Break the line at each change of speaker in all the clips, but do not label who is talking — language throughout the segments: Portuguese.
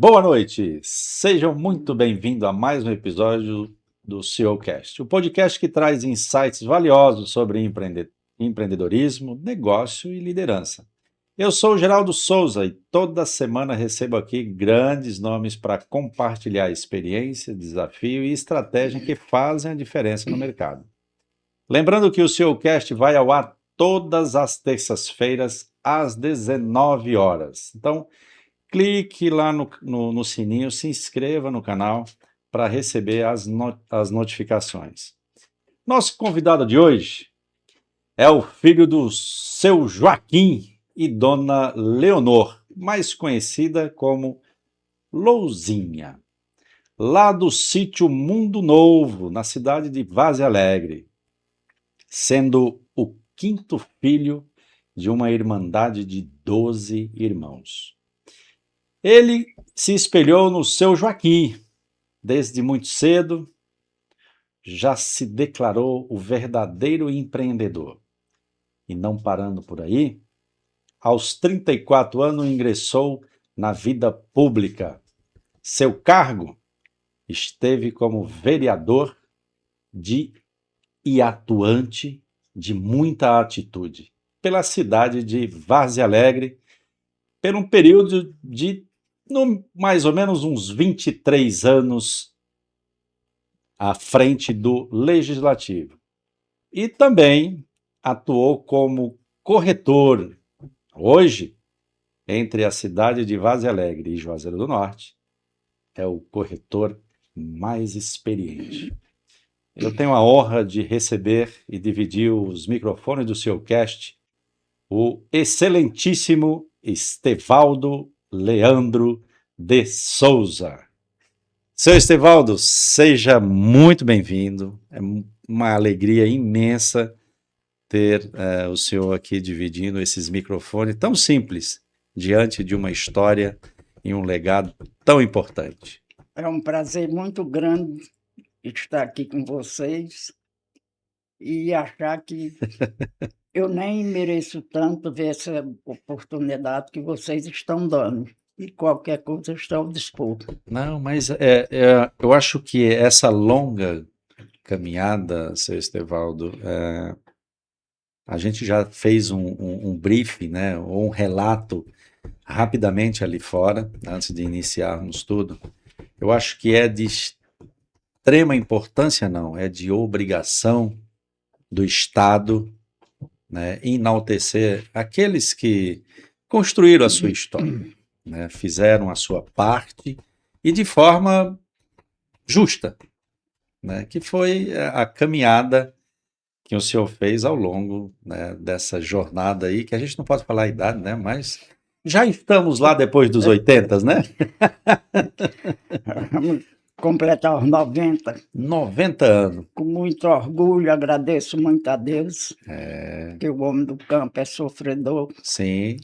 Boa noite, sejam muito bem-vindos a mais um episódio do CEOcast, o podcast que traz insights valiosos sobre empreendedorismo, negócio e liderança. Eu sou o Geraldo Souza e toda semana recebo aqui grandes nomes para compartilhar experiência, desafio e estratégia que fazem a diferença no mercado. Lembrando que o CEOcast vai ao ar todas as terças-feiras às 19 horas. Então, clique lá no sininho, se inscreva no canal para receber as notificações. Nosso convidado de hoje é o filho do seu Joaquim e dona Leonor, mais conhecida como Louzinha, lá do sítio Mundo Novo, na cidade de Vaze Alegre, sendo o quinto filho de uma irmandade de 12 irmãos. Ele se espelhou no seu Joaquim. Desde muito cedo, já se declarou o verdadeiro empreendedor. E não parando por aí, aos 34 anos ingressou na vida pública. Seu cargo esteve como vereador e atuante de muita atitude pela cidade de Várzea Alegre, por um período de mais ou menos uns 23 anos à frente do Legislativo. E também atuou como corretor. Hoje, entre a cidade de Vaze Alegre e Juazeiro do Norte, é o corretor mais experiente. Eu tenho a honra de receber e dividir os microfones do CEOcast, o excelentíssimo Estevaldo Leandro de Souza. Seu Estevaldo, seja muito bem-vindo. É uma alegria imensa ter o senhor aqui dividindo esses microfones tão simples diante de uma história e um legado tão importante.
É um prazer muito grande estar aqui com vocês e achar que eu nem mereço tanto ver essa oportunidade que vocês estão dando. E qualquer coisa eu estou ao dispor.
Não, mas eu acho que essa longa caminhada, seu Estevaldo, a gente já fez um briefing, né, ou um relato rapidamente ali fora, antes de iniciarmos tudo. Eu acho que é de extrema importância, não, é de obrigação do Estado, né, enaltecer aqueles que construíram a sua história, né, fizeram a sua parte e de forma justa, né, que foi a caminhada que o senhor fez ao longo, né, dessa jornada aí, que a gente não pode falar a idade, né, mas já estamos lá depois dos 80, né?
Vamos completar os 90.
90 anos.
Com muito orgulho, agradeço muito a Deus, que o homem do campo é sofredor.
Sim.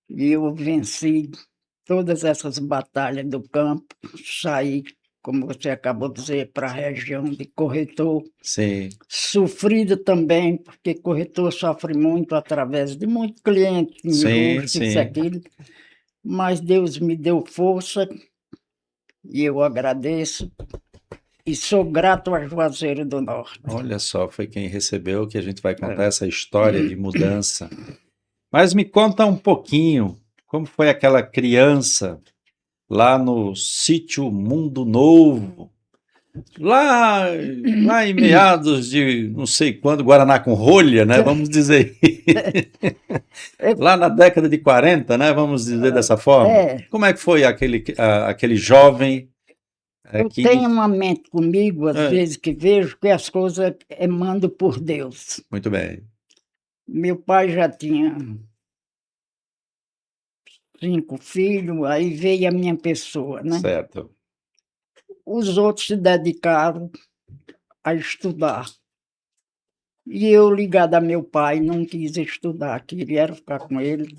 E eu venci todas essas batalhas do campo, saí, como você acabou de dizer, para a região de corretor.
Sim.
Sofrido também, porque corretor sofre muito através de muito cliente injusto, isso e aquilo. Mas Deus me deu força e eu agradeço. E sou grato a Juazeiro do Norte.
Olha só, foi quem recebeu que a gente vai contar essa história de mudança. Mas me conta um pouquinho, como foi aquela criança lá no sítio Mundo Novo, lá em meados de não sei quando, Guaraná com rolha, né? Vamos dizer. Lá na década de 40, né? Vamos dizer dessa forma. Como é que foi aquele jovem?
Eu tenho uma mente comigo, às vezes, que vejo que as coisas emanam por Deus.
Muito bem.
Meu pai já tinha 5 filhos, aí veio a minha pessoa, né?
Certo.
os outros se dedicaram a estudar. E eu, ligada a meu pai, não quis estudar, queria ficar com ele,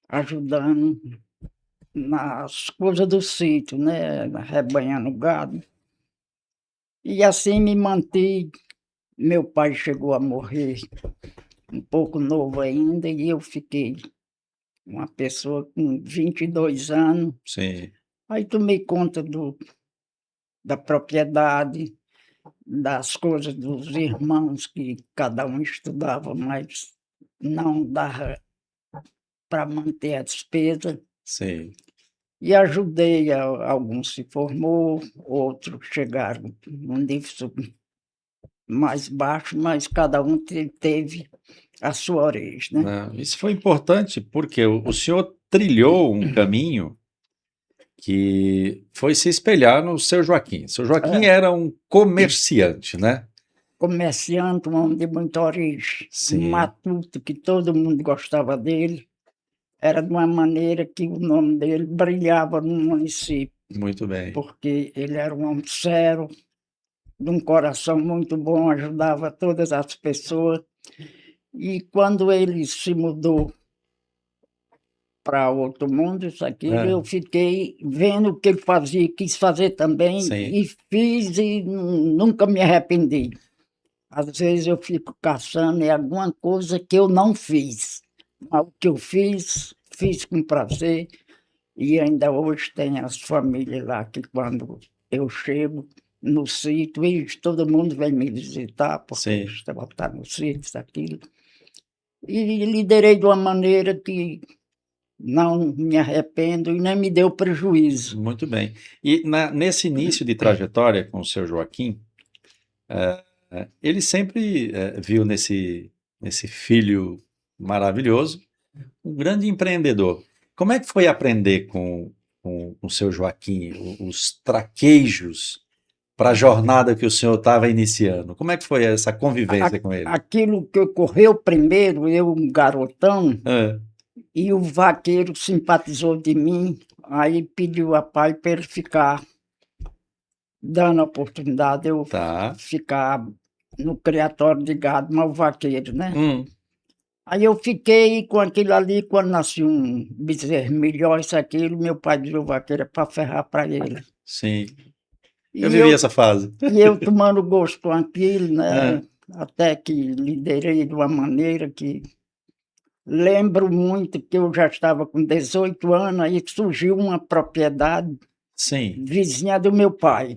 ajudando nas coisas do sítio, né? Rebanhando gado. E assim me mantive. Meu pai chegou a morrer um pouco novo ainda, e eu fiquei uma pessoa com 22 anos.
Sim.
Aí tomei conta da propriedade, das coisas dos irmãos, que cada um estudava, mas não dava para manter a despesa.
Sim.
E ajudei, alguns se formou, outros chegaram num nível mais baixo, mas cada um teve a sua origem, né?
Não, isso foi importante porque o senhor trilhou um caminho que foi se espelhar no seu Joaquim. Seu Joaquim era um comerciante, né?
Comerciante, um homem de muita origem, um
Sim,
matuto, que todo mundo gostava dele. Era de uma maneira que o nome dele brilhava no município,
muito bem.
porque ele era um homem sério, de um coração muito bom, ajudava todas as pessoas. E quando ele se mudou para outro mundo, isso aquilo,
É,
eu fiquei vendo o que ele fazia, quis fazer também,
sim,
e fiz, e nunca me arrependi. Às vezes eu fico caçando em alguma coisa que eu não fiz. Mas o que eu fiz, fiz com prazer. E ainda hoje tem as famílias lá que, quando eu chego no sítio, e todo mundo vem me visitar, porque
sim.
eu estava tá no sítio, isso, aquilo. E liderei de uma maneira que não me arrependo e nem me deu prejuízo.
Muito bem. E nesse início de trajetória com o seu Joaquim, ele sempre viu nesse filho maravilhoso um grande empreendedor. Como é que foi aprender com o seu Joaquim os traquejos para a jornada que o senhor estava iniciando? Como é que foi essa convivência com ele?
Aquilo que ocorreu primeiro, eu, um garotão,
Ah,
e o vaqueiro simpatizou de mim, aí pediu a pai para ele ficar, dando a oportunidade de eu
tá.
ficar no criatório de gado, mas o vaqueiro, né?
Hum,
Aí eu fiquei com aquilo ali, quando nasceu um bezerro melhor, isso, aquilo, meu pai deu o vaqueiro para ferrar para ele.
sim. Eu
E
vivi
eu,
essa fase.
e eu tomando gosto com aquilo,
Ah,
né? Até que liderei de uma maneira que lembro muito que eu já estava com 18 anos, aí surgiu uma propriedade
sim.
vizinha do meu pai.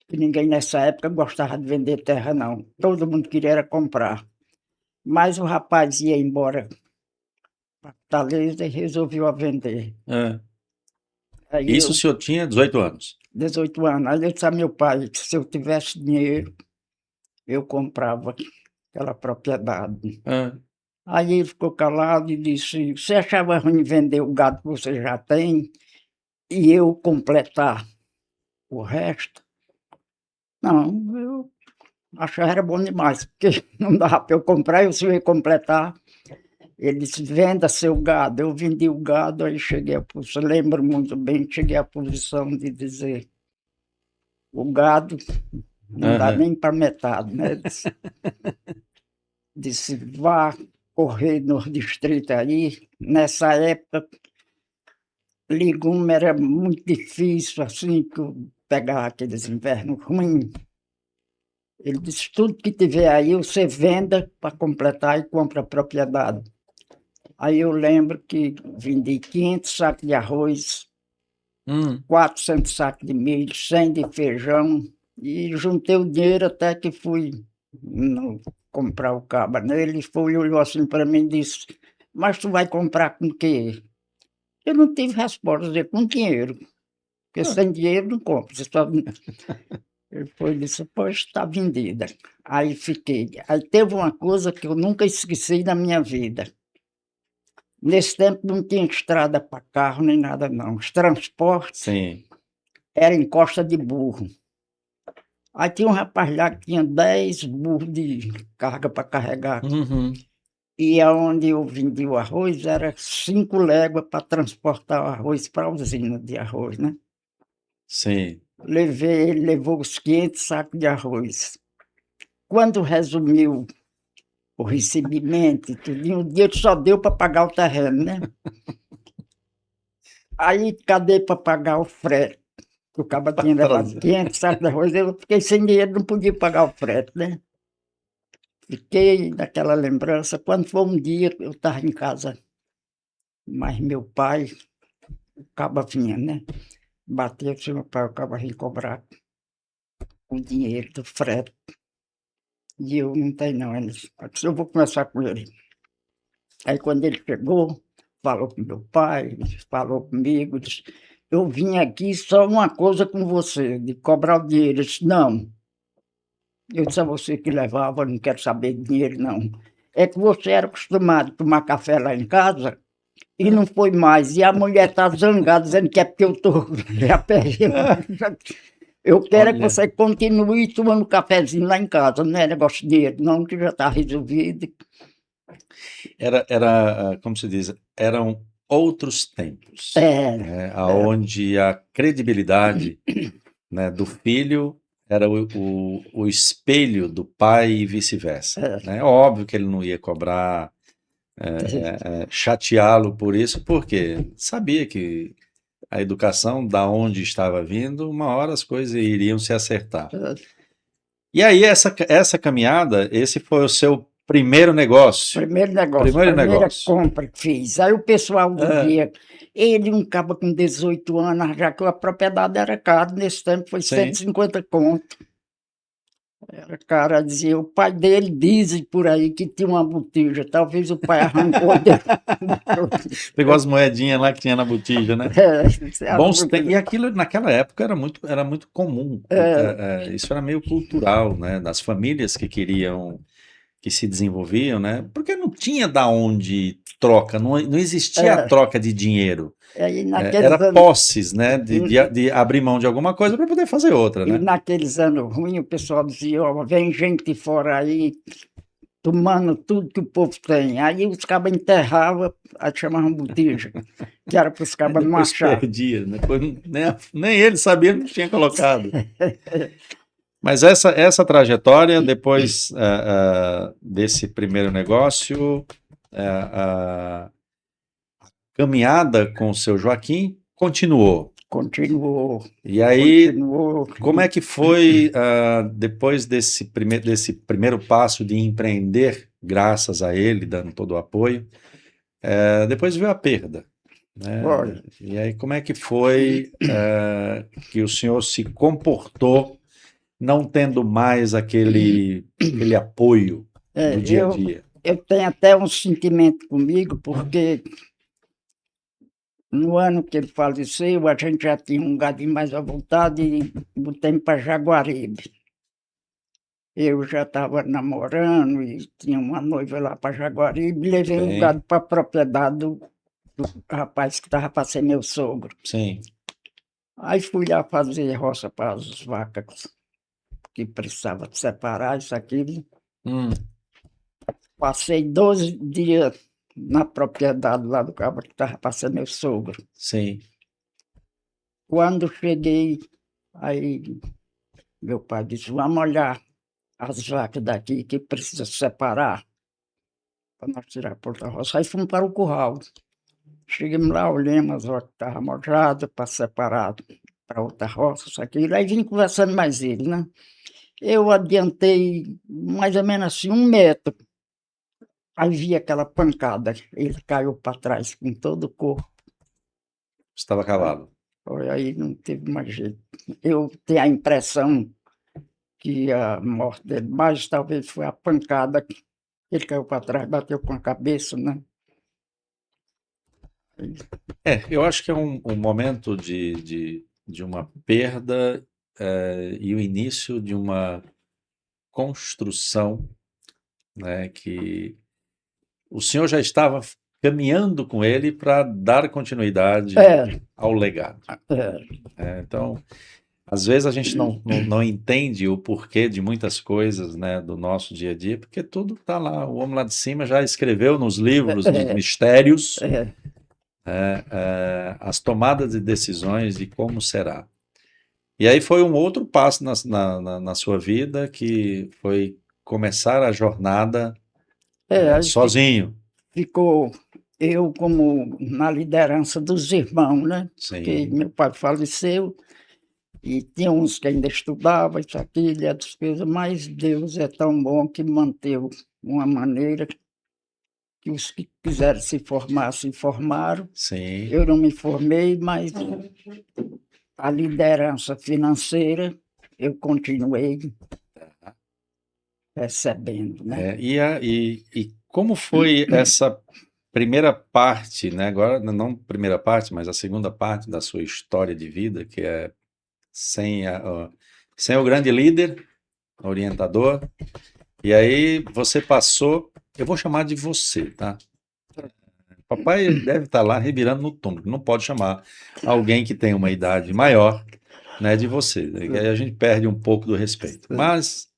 Que ninguém nessa época gostava de vender terra, não. Todo mundo queria era comprar. Mas o rapaz ia embora para Fortaleza e resolveu a vender.
Ah.
Aí
Isso o
eu,
senhor tinha 18 anos.
18 anos, aí eu disse a meu pai que se eu tivesse dinheiro, eu comprava aquela propriedade.
Ah,
Aí ele ficou calado e disse: você achava ruim vender o gado que você já tem e eu completar o resto? Não, eu achava era bom demais, porque não dava para eu comprar, eu só ia completar. Ele disse: venda seu gado. Eu vendi o gado, aí cheguei a posição, lembro muito bem, cheguei à posição de dizer: o gado não dá
aham.
nem para metade, né? Disse: vá correr nos distritos aí. Nessa época, legume era muito difícil, assim, que eu pegava aqueles invernos ruins. Ele disse: tudo que tiver aí, você venda para completar e compra a propriedade. Aí eu lembro que vendi 500 sacos de arroz,
Hum,
400 sacos de milho, 100 de feijão, e juntei o dinheiro até que fui comprar o cabo. Ele foi, olhou assim para mim e disse: mas tu vai comprar com o quê? Eu não tive resposta, eu disse: com dinheiro, porque
ah,
sem dinheiro não compra. Você só... Ele foi e disse: pois está vendida. Aí fiquei. Aí teve uma coisa que eu nunca esqueci na minha vida. Nesse tempo não tinha estrada para carro nem nada, não. Os transportes
sim.
eram em costa de burro. Aí tinha um rapaz lá que tinha 10 burros de carga para carregar.
Uhum,
E aonde eu vendi o arroz era 5 léguas para transportar o arroz para a usina de arroz, né?
sim.
Ele levou os 500 sacos de arroz. Quando resumiu o recebimento, e tudo, o dinheiro só deu para pagar o terreno, né? Aí, cadê para pagar o frete? O cara tinha levado 500 sacos de arroz, eu fiquei sem dinheiro, não podia pagar o frete, né? Fiquei naquela lembrança. Quando foi um dia, eu estava em casa, mas meu pai, o caba vinha, né? Bateu se meu pai, o caba vinha cobrar o dinheiro do frete. E eu não tenho, não. Ele disse, eu vou conversar com ele. Aí, quando ele chegou, falou com meu pai, falou comigo, disse, eu vim aqui só uma coisa com você, de cobrar o dinheiro. Ele disse, não, eu disse a você que levava, não quero saber de dinheiro, não. É que você era acostumado a tomar café lá em casa e não foi mais. E a mulher está zangada, dizendo que é porque eu estou já perdendo. Eu quero é que você continue tomando cafezinho lá em casa, não é negócio de dinheiro, não, que já está resolvido.
Como se diz, eram outros tempos, onde a credibilidade, né, do filho era o espelho do pai e vice-versa. Né? Óbvio que ele não ia cobrar, chateá-lo por isso, porque sabia que a educação, da onde estava vindo, uma hora as coisas iriam se acertar. E aí, essa caminhada, esse foi o seu primeiro negócio? Primeira
compra que fiz. Aí o pessoal dizia, ele um cabo com 18 anos, já que a propriedade era cara, nesse tempo foi 150 conto. Era cara, dizia, o pai dele diz por aí que tinha uma botija, talvez o pai arrancou dele.
Pegou as moedinhas lá que tinha na botija, né? E aquilo naquela época era muito comum. Isso era meio cultural, né? Das famílias que se desenvolviam, né? Porque não tinha da onde troca, não existia a troca de dinheiro. Era posses, né? De abrir mão de alguma coisa para poder fazer outra, né?
E naqueles anos ruins, o pessoal dizia, ó, vem gente de fora aí, tomando tudo que o povo tem. Aí os cabas enterravam, aí chamavam botija, que era para os cabas não acharem.
Perdia, né? Nem ele sabia que tinha colocado. Mas essa trajetória, depois desse primeiro negócio, a caminhada com o seu Joaquim continuou.
Continuou.
E aí, como é que foi, depois desse primeiro passo de empreender, graças a ele, dando todo o apoio, depois veio a perda. Né? E aí, como é que foi que o senhor se comportou não tendo mais aquele apoio do dia a dia?
Eu tenho até um sentimento comigo, porque no ano que ele faleceu, a gente já tinha um gadinho mais avultado e botei para Jaguaribe. Eu já estava namorando e tinha uma noiva lá para Jaguaribe, levei um gado para a propriedade do rapaz que estava para ser meu sogro.
Sim.
Aí fui lá fazer roça para as vacas que precisava separar isso, aquilo. Passei 12 dias na propriedade lá do cabra que estava para ser meu sogro.
Sim.
Quando cheguei, aí meu pai disse, vamos olhar as vacas daqui que precisa separar para nós tirar por da roça. Aí fomos para o curral. Chegamos lá, olhamos as vacas que estavam mojadas para separar para outra roça, isso aquilo. Aí vim conversando mais ele, né? Eu adiantei mais ou menos assim 1 metro. Aí vi aquela pancada, ele caiu para trás com todo o corpo.
Estava acabado.
Aí não teve mais jeito. Eu tenho a impressão que a morte dele, mas talvez foi a pancada que ele caiu para trás, bateu com a cabeça, né?
Eu acho que é um momento de uma perda e o início de uma construção, né, que o senhor já estava caminhando com ele para dar continuidade ao legado. Então, às vezes a gente não entende o porquê de muitas coisas, né, do nosso dia a dia, porque tudo está lá. O homem lá de cima já escreveu nos livros dos mistérios as tomadas de decisões de como será. E aí foi um outro passo na sua vida, que foi começar a jornada
Aí
sozinho.
ficou eu como na liderança dos irmãos, né? Porque
Sim,
meu pai faleceu e tinha uns que ainda estudavam, isso, aquilo, e outras coisas, mas Deus é tão bom que manteve uma maneira que os que quiseram se formar, se formaram.
sim.
Eu não me formei, mas a liderança financeira eu continuei recebendo, né?
E como foi essa primeira parte, né? Agora, não primeira parte, mas a segunda parte da sua história de vida, que é sem o grande líder, orientador, e aí você passou, eu vou chamar de você, tá? Papai deve estar lá revirando no túmulo, não pode chamar alguém que tem uma idade maior, né, de você. Aí a gente perde um pouco do respeito. Mas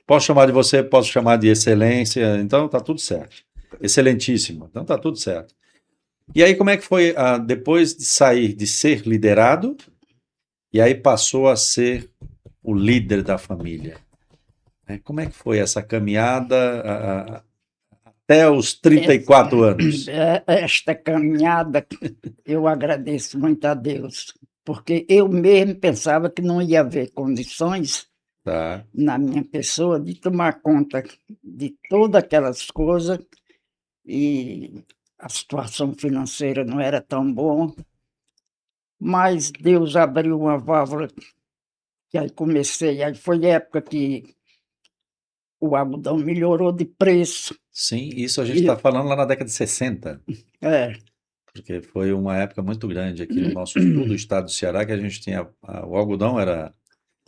posso chamar de você, posso chamar de excelência, então tá tudo certo. Excelentíssimo, então tá tudo certo. E aí como é que foi depois de sair de ser liderado e aí passou a ser o líder da família? Como é que foi essa caminhada até os 34 anos?
Esta caminhada, eu agradeço muito a Deus, porque eu mesmo pensava que não ia haver condições
Tá,
na minha pessoa de tomar conta de todas aquelas coisas e a situação financeira não era tão boa, mas Deus abriu uma válvula que aí comecei, aí foi época que o algodão melhorou de preço.
sim, isso a gente está
E,
falando lá na década de 60,
é,
porque foi uma época muito grande aqui no nosso sul do estado do Ceará, que a gente tinha, o algodão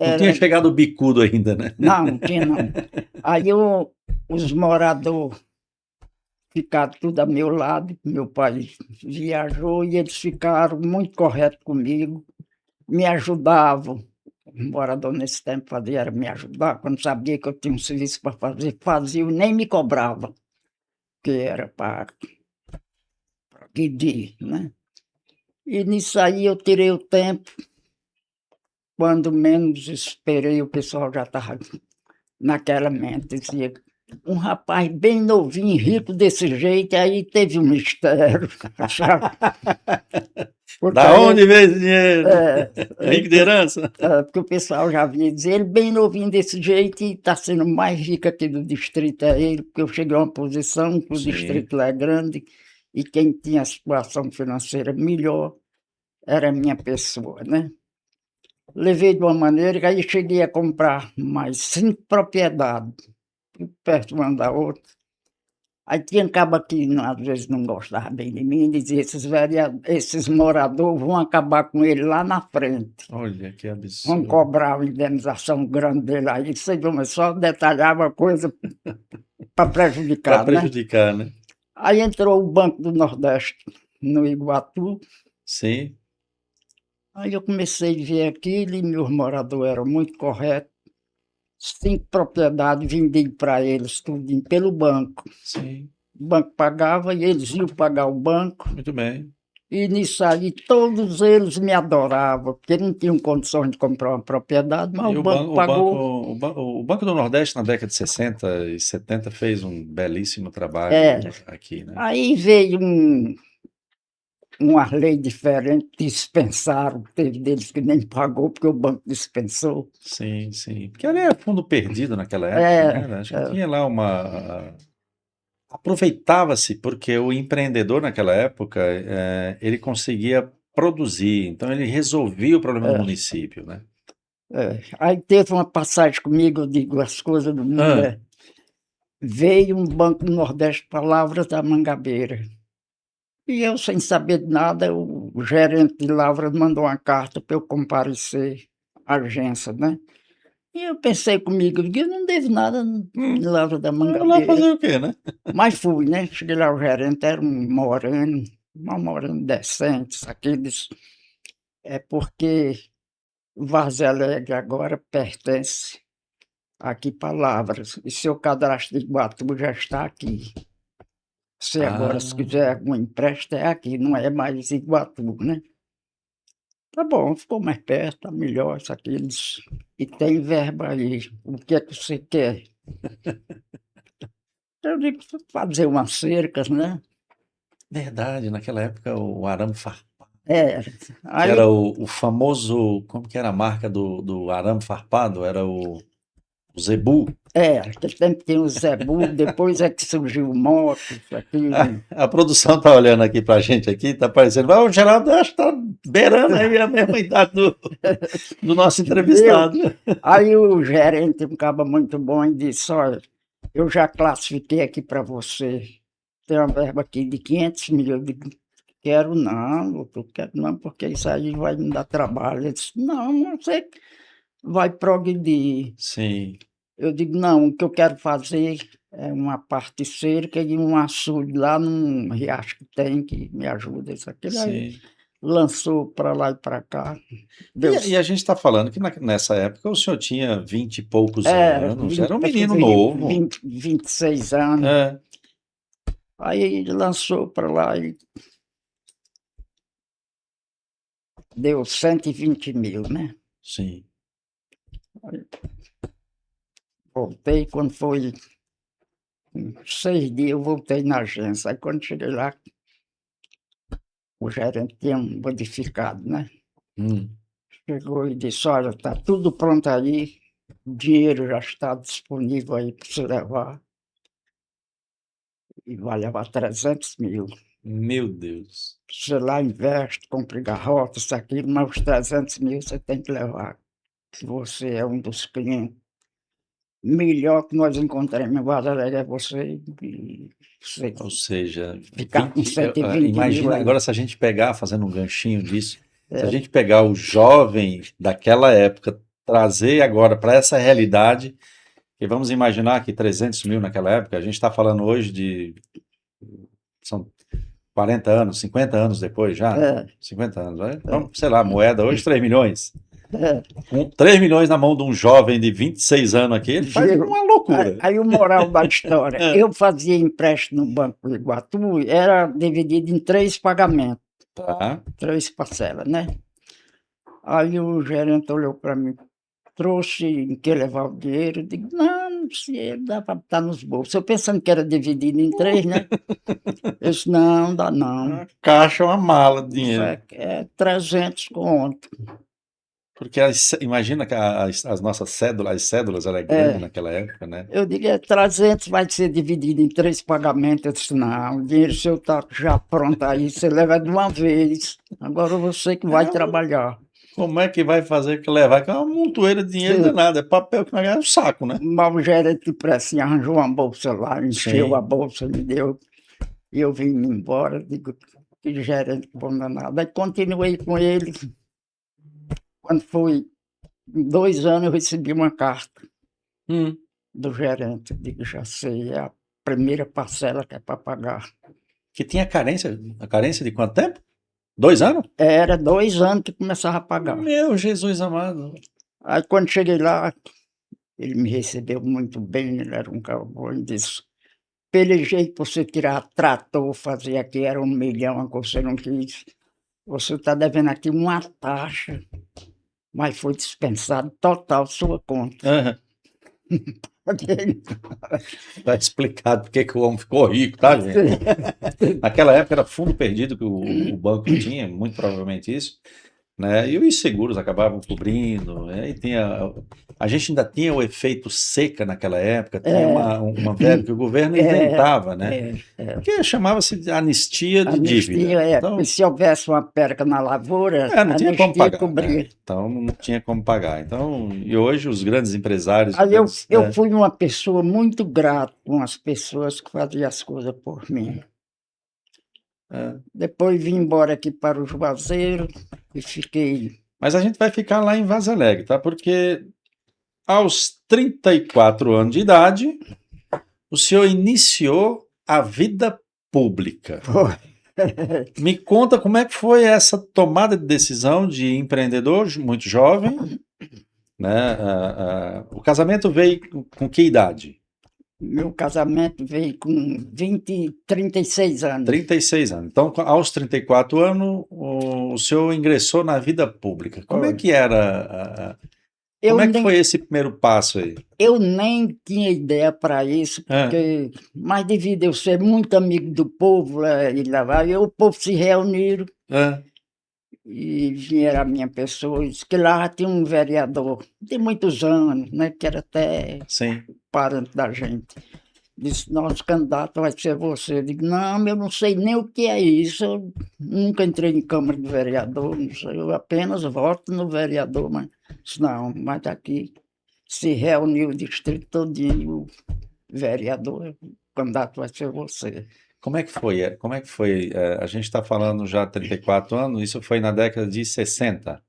não tinha
era,
chegado o bicudo ainda, né?
não, tinha não. Aí os moradores ficaram tudo a meu lado, meu pai viajou e eles ficaram muito corretos comigo, me ajudavam. O morador nesse tempo fazia era me ajudar, quando sabia que eu tinha um serviço para fazer, fazia e nem me cobrava, que era para pedir, né? E nisso aí eu tirei o tempo, quando menos esperei, o pessoal já estava naquela mente, dizia, um rapaz bem novinho, rico desse jeito, aí teve um mistério. Porque
Da
aí,
onde veio esse dinheiro?
é,
Rico de herança?
porque o pessoal já vinha dizer, ele bem novinho desse jeito e está sendo mais rico aqui do distrito, é ele, porque eu cheguei a uma posição que o
Sim,
distrito lá é grande e quem tinha a situação financeira melhor era a minha pessoa, né? Levei de uma maneira que aí cheguei a comprar mais 5 propriedades, perto uma da outra. Aí tinha cabo que às vezes não gostava bem de mim, dizia, esses moradores vão acabar com ele lá na frente.
olha que
Vão
absurdo.
cobrar uma indenização grande dele aí. Você viu, mas só detalhava a coisa para
Para
prejudicar, né?
prejudicar, né?
Aí entrou o Banco do Nordeste no Iguatu.
Sim,
Aí eu comecei a ver aquilo e meus moradores eram muito corretos. 5 propriedades vendi para eles, tudo pelo banco.
sim,
O banco pagava e eles iam pagar o banco.
muito bem.
E nisso aí todos eles me adoravam, porque não tinham condições de comprar uma propriedade, mas
E
o banco pagou.
o Banco do Nordeste na década de 60 e 70 fez um belíssimo trabalho
Era.
aqui, né?
Aí veio uma lei diferente, dispensaram, teve deles que nem pagou, porque o banco dispensou.
Sim, sim. Porque ali era fundo perdido naquela época,
É,
né? Acho que tinha lá uma. Aproveitava-se, porque o empreendedor naquela época, ele conseguia produzir, então ele resolvia o problema do
é,
município, né?
Aí teve uma passagem comigo, eu digo, as coisas do mundo
Ah,
é. Veio um Banco do Nordeste, Palavras da Mangabeira. E eu, sem saber de nada, o gerente de Lavras mandou uma carta para eu comparecer à agência, né? E eu pensei comigo, eu não devo nada em Lavras da
eu vou lá
Mangabeira.
fazer o quê, né?
Mas fui, né? Cheguei lá, o gerente era um moreno, decente, aqueles. É porque Várzea Alegre agora pertence aqui Palavras. E seu cadastro de Iguatu já está aqui. Se agora, se
Ah,
quiser algum empréstimo, é aqui, não é mais Iguatu, né? Tá bom, ficou mais perto, tá melhor, isso aqui, e tem verba aí, o que é que você quer? Eu digo: "Fazer umas cercas, né".
Verdade, naquela época o arame farpado,
É,
que
aí
era o famoso, como que era a marca do arame farpado? Era o Zebu.
naquele tempo tinha o Zebu, depois é que surgiu o moto, isso, aquilo.
A produção tá olhando aqui pra gente aqui, tá parecendo, o Geraldo acho que tá beirando aí a mesma idade do nosso
Viu?
entrevistado.
Aí o gerente, um cara muito bom, e disse: "Olha, eu já classifiquei aqui para você, tem uma verba aqui de 500 mil". Eu digo: "Quero não, doutor, quero não, porque isso aí vai me dar trabalho". Ele disse: "Não, você vai progredir".
Sim,
Eu digo: "Não, o que eu quero fazer é uma parte cerca e um açude lá num riacho que tem, que me ajuda, isso, aquilo". Aí
sim.
lançou para lá e para cá, deu
E a gente está falando que nessa época o senhor tinha 20 e poucos anos,
20
era um
para
menino
fazer
novo.
26 anos.
É,
Aí ele lançou para lá e deu 120 mil, né.
sim.
Aí voltei, quando foi com 6 dias eu voltei na agência, aí quando cheguei lá, o gerente tinha modificado, né.
Hum.
Chegou e disse: "Olha, está tudo pronto aí, o dinheiro já está disponível aí para você levar", e vai levar 300 mil.
Meu Deus.
Você lá investe, compra garrote, isso, aquilo, mas os 300 mil você tem que levar. Você é um dos clientes melhor que nós encontramos em Guarda Alegre, é você, e você
Ou seja,
ficar com 120 mil
imagina
aí.
agora se a gente pegar, fazendo um ganchinho disso, se a
É,
gente pegar o jovem daquela época, trazer agora para essa realidade, e vamos imaginar que 300 mil naquela época, a gente está falando hoje de, são 40 anos, 50 anos depois já,
é,
50 anos, né?
é,
Vamos, sei lá, moeda hoje 3 milhões.
é,
Com 3 milhões na mão de um jovem de 26 anos aqui, ele faz
viu?
uma
Aí
loucura.
aí o moral da história,
É.
eu fazia empréstimo no Banco do Iguatu, era dividido em 3 pagamentos,
Tá.
3 parcelas, né. Aí o gerente olhou para mim, trouxe em que levar o dinheiro, eu digo: "Não, não precisa, dá para botar nos bolsos". Eu pensando que era dividido em 3, né. Eu disse: "Não, dá não,
A caixa é uma mala de
isso
dinheiro.
é 300 conto".
Porque imagina que as nossas cédulas, as cédulas eram grandes
É,
naquela época, né?
eu digo: "É 300, vai ser dividido em 3 pagamentos". Eu disse: "Não, o dinheiro seu tá já pronto aí, você leva de uma vez, agora você que vai
É,
trabalhar".
como é que vai fazer que levar? Que é uma montoeira de dinheiro danada, é papel que nós ganhamos um saco, né?
Mas o gerente de pressa arranjou uma bolsa lá, encheu a
Sim.
bolsa, me deu, e eu vim embora, digo: "Que gerente bom danado". Aí continuei com ele, quando foi 2 anos eu recebi uma carta
Hum.
do gerente, digo: "Já sei, é a primeira parcela que é para pagar".
Que tinha carência. A carência de quanto tempo? 2 anos?
Era 2 anos que começava a pagar.
Meu Jesus amado.
Aí quando cheguei lá, ele me recebeu muito bem, ele era um cara bom, e disse: "Pelejei pra você tirar trator, fazer aqui, era 1 milhão, que você não quis. Você está devendo aqui uma taxa, mas foi dispensado total sua conta".
Aham. Tá explicado porque que o homem ficou rico, tá, gente? Naquela época era fundo perdido que o banco tinha, muito provavelmente isso, né? E os seguros acabavam cobrindo, né? E tinha, a gente ainda tinha o efeito seca naquela época, tinha
É,
uma verba que o governo
é,
inventava, né?
é.
Que chamava-se de anistia de
Anistia,
dívida.
porque
Então,
se houvesse uma perca na lavoura,
não
a
tinha como
anistia
pagar, né?
cobria.
Então não tinha como pagar. Então, e hoje os grandes empresários,
Aí eu
grandes,
eu fui uma pessoa muito grata com as pessoas que faziam as coisas por mim.
é.
Depois vim embora aqui para o Juazeiro e fiquei.
Mas a gente vai ficar lá em Vaza Alegre, tá? Porque aos 34 anos de idade, o senhor iniciou a vida pública.
Foi.
Me conta como é que foi essa tomada de decisão de empreendedor muito jovem, né? O casamento veio com que idade?
Meu casamento veio com 36 anos.
36 anos. Então, aos 34 anos, o senhor ingressou na vida pública. Como é que era? Como é que foi esse primeiro passo aí?
Eu nem tinha ideia para isso, porque, mas devido eu ser muito amigo do povo, o povo se reuniram e vieram a minha pessoa e disse que lá tinha um vereador de muitos anos, né, que era até parente da gente. Disse, nosso candidato vai ser você. Eu digo, não, eu não sei nem o que é isso. Eu nunca entrei em Câmara de Vereador, não sei, eu apenas voto no vereador, mas não, mas aqui se reuniu o distrito todinho, o vereador, o candidato vai ser você.
Como é que foi? Como é que foi? A gente está falando já há 34 anos, isso foi na década de 60?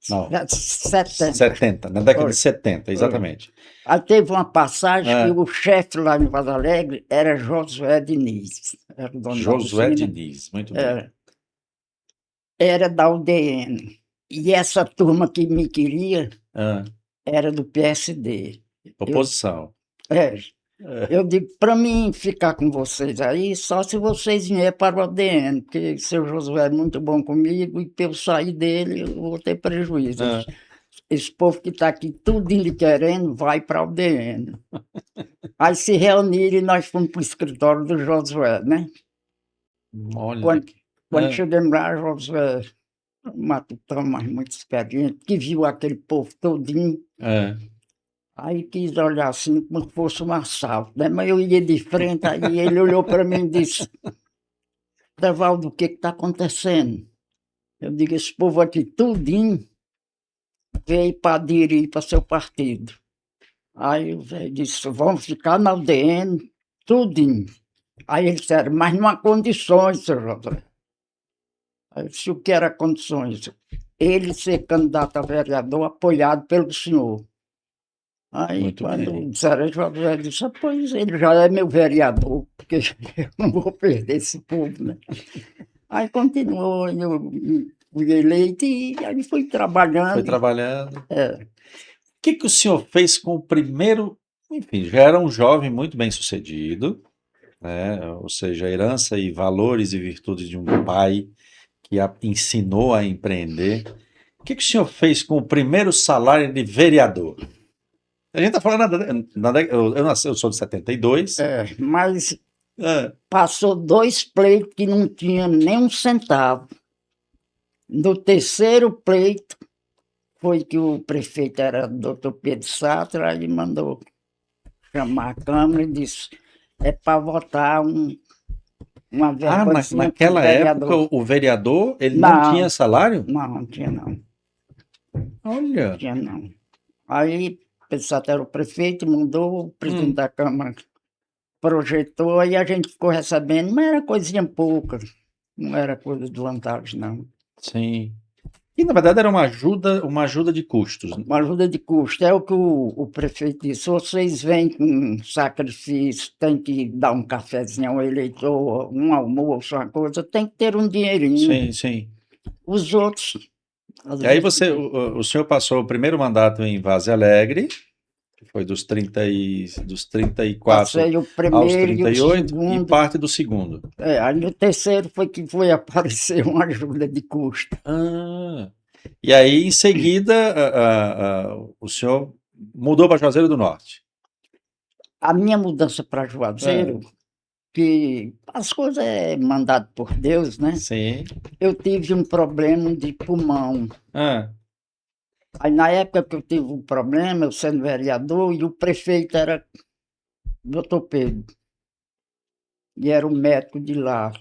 Não, 70, na década de 70, exatamente.
Aí teve uma passagem que o chefe lá em Vaz Alegre era Josué Diniz. Era o dono
Josué
da usina.
Diniz, muito bem.
Era da UDN. E essa turma que me queria era do PSD.
Oposição.
Eu digo, para mim ficar com vocês aí, só se vocês vierem para o ADN, porque o seu Josué é muito bom comigo e para eu sair dele eu vou ter prejuízo. Esse povo que está aqui tudo lhe querendo vai para o ADN. Aí se reuniram e nós fomos para o escritório do Josué, né?
Olha
quando chegamos lá, Josué, um matutão, mas muito experiente, que viu aquele povo todinho. Aí quis olhar assim como se fosse um assalto, né? Mas eu ia de frente, aí ele olhou para mim e disse, Devaldo, o que está acontecendo? Eu digo, esse povo aqui tudinho veio para aderir para seu partido. Aí o velho disse, vamos ficar na UDN, tudinho. Aí eles disseram, mas não há condições, senhor Josué. Aí eu disse, o que era condições? Ele ser candidato a vereador apoiado pelo senhor. Aí, muito quando bem. Disseram, Josué disse, pois ele já é meu vereador, porque eu não vou perder esse povo, né? Aí continuou, eu fui eleito e aí fui trabalhando.
Foi trabalhando. O que o senhor fez com o primeiro... Enfim, já era um jovem muito bem sucedido, né? Ou seja, a herança e valores e virtudes de um pai que ensinou a empreender. O que o senhor fez com o primeiro salário de vereador? A gente está falando, eu sou de 72.
Mas passou 2 pleitos que não tinha nem um centavo. No terceiro pleito foi que o prefeito era o doutor Pedro Satra, ele mandou chamar a Câmara e disse, é para votar uma verba.
Naquela época o vereador ele não tinha salário?
Não tinha não.
Olha.
Não tinha não. Aí Pedro Satra era o prefeito, mandou, o presidente da Câmara projetou, aí a gente ficou recebendo, mas era coisinha pouca, não era coisa de vantagem não.
Sim. E na verdade era uma ajuda de custos.
Uma ajuda de custo. É o que o prefeito disse, vocês vêm com sacrifício, tem que dar um cafezinho ao eleitor, um almoço, uma coisa, tem que ter um dinheirinho.
Sim, sim.
Os outros...
E aí o senhor passou o primeiro mandato em Vaz Alegre, que foi dos 34
Passei o primeiro
aos 38
segundo,
e parte do segundo.
Aí no terceiro foi que foi aparecer uma ajuda de custo.
E aí, em seguida, o senhor mudou para Juazeiro do Norte.
A minha mudança para Juazeiro, que as coisas é mandado por Deus, né?
Sim.
Eu tive um problema de pulmão. Aí na época que eu tive um problema, eu sendo vereador, e o prefeito era doutor Pedro. E era o médico de lá.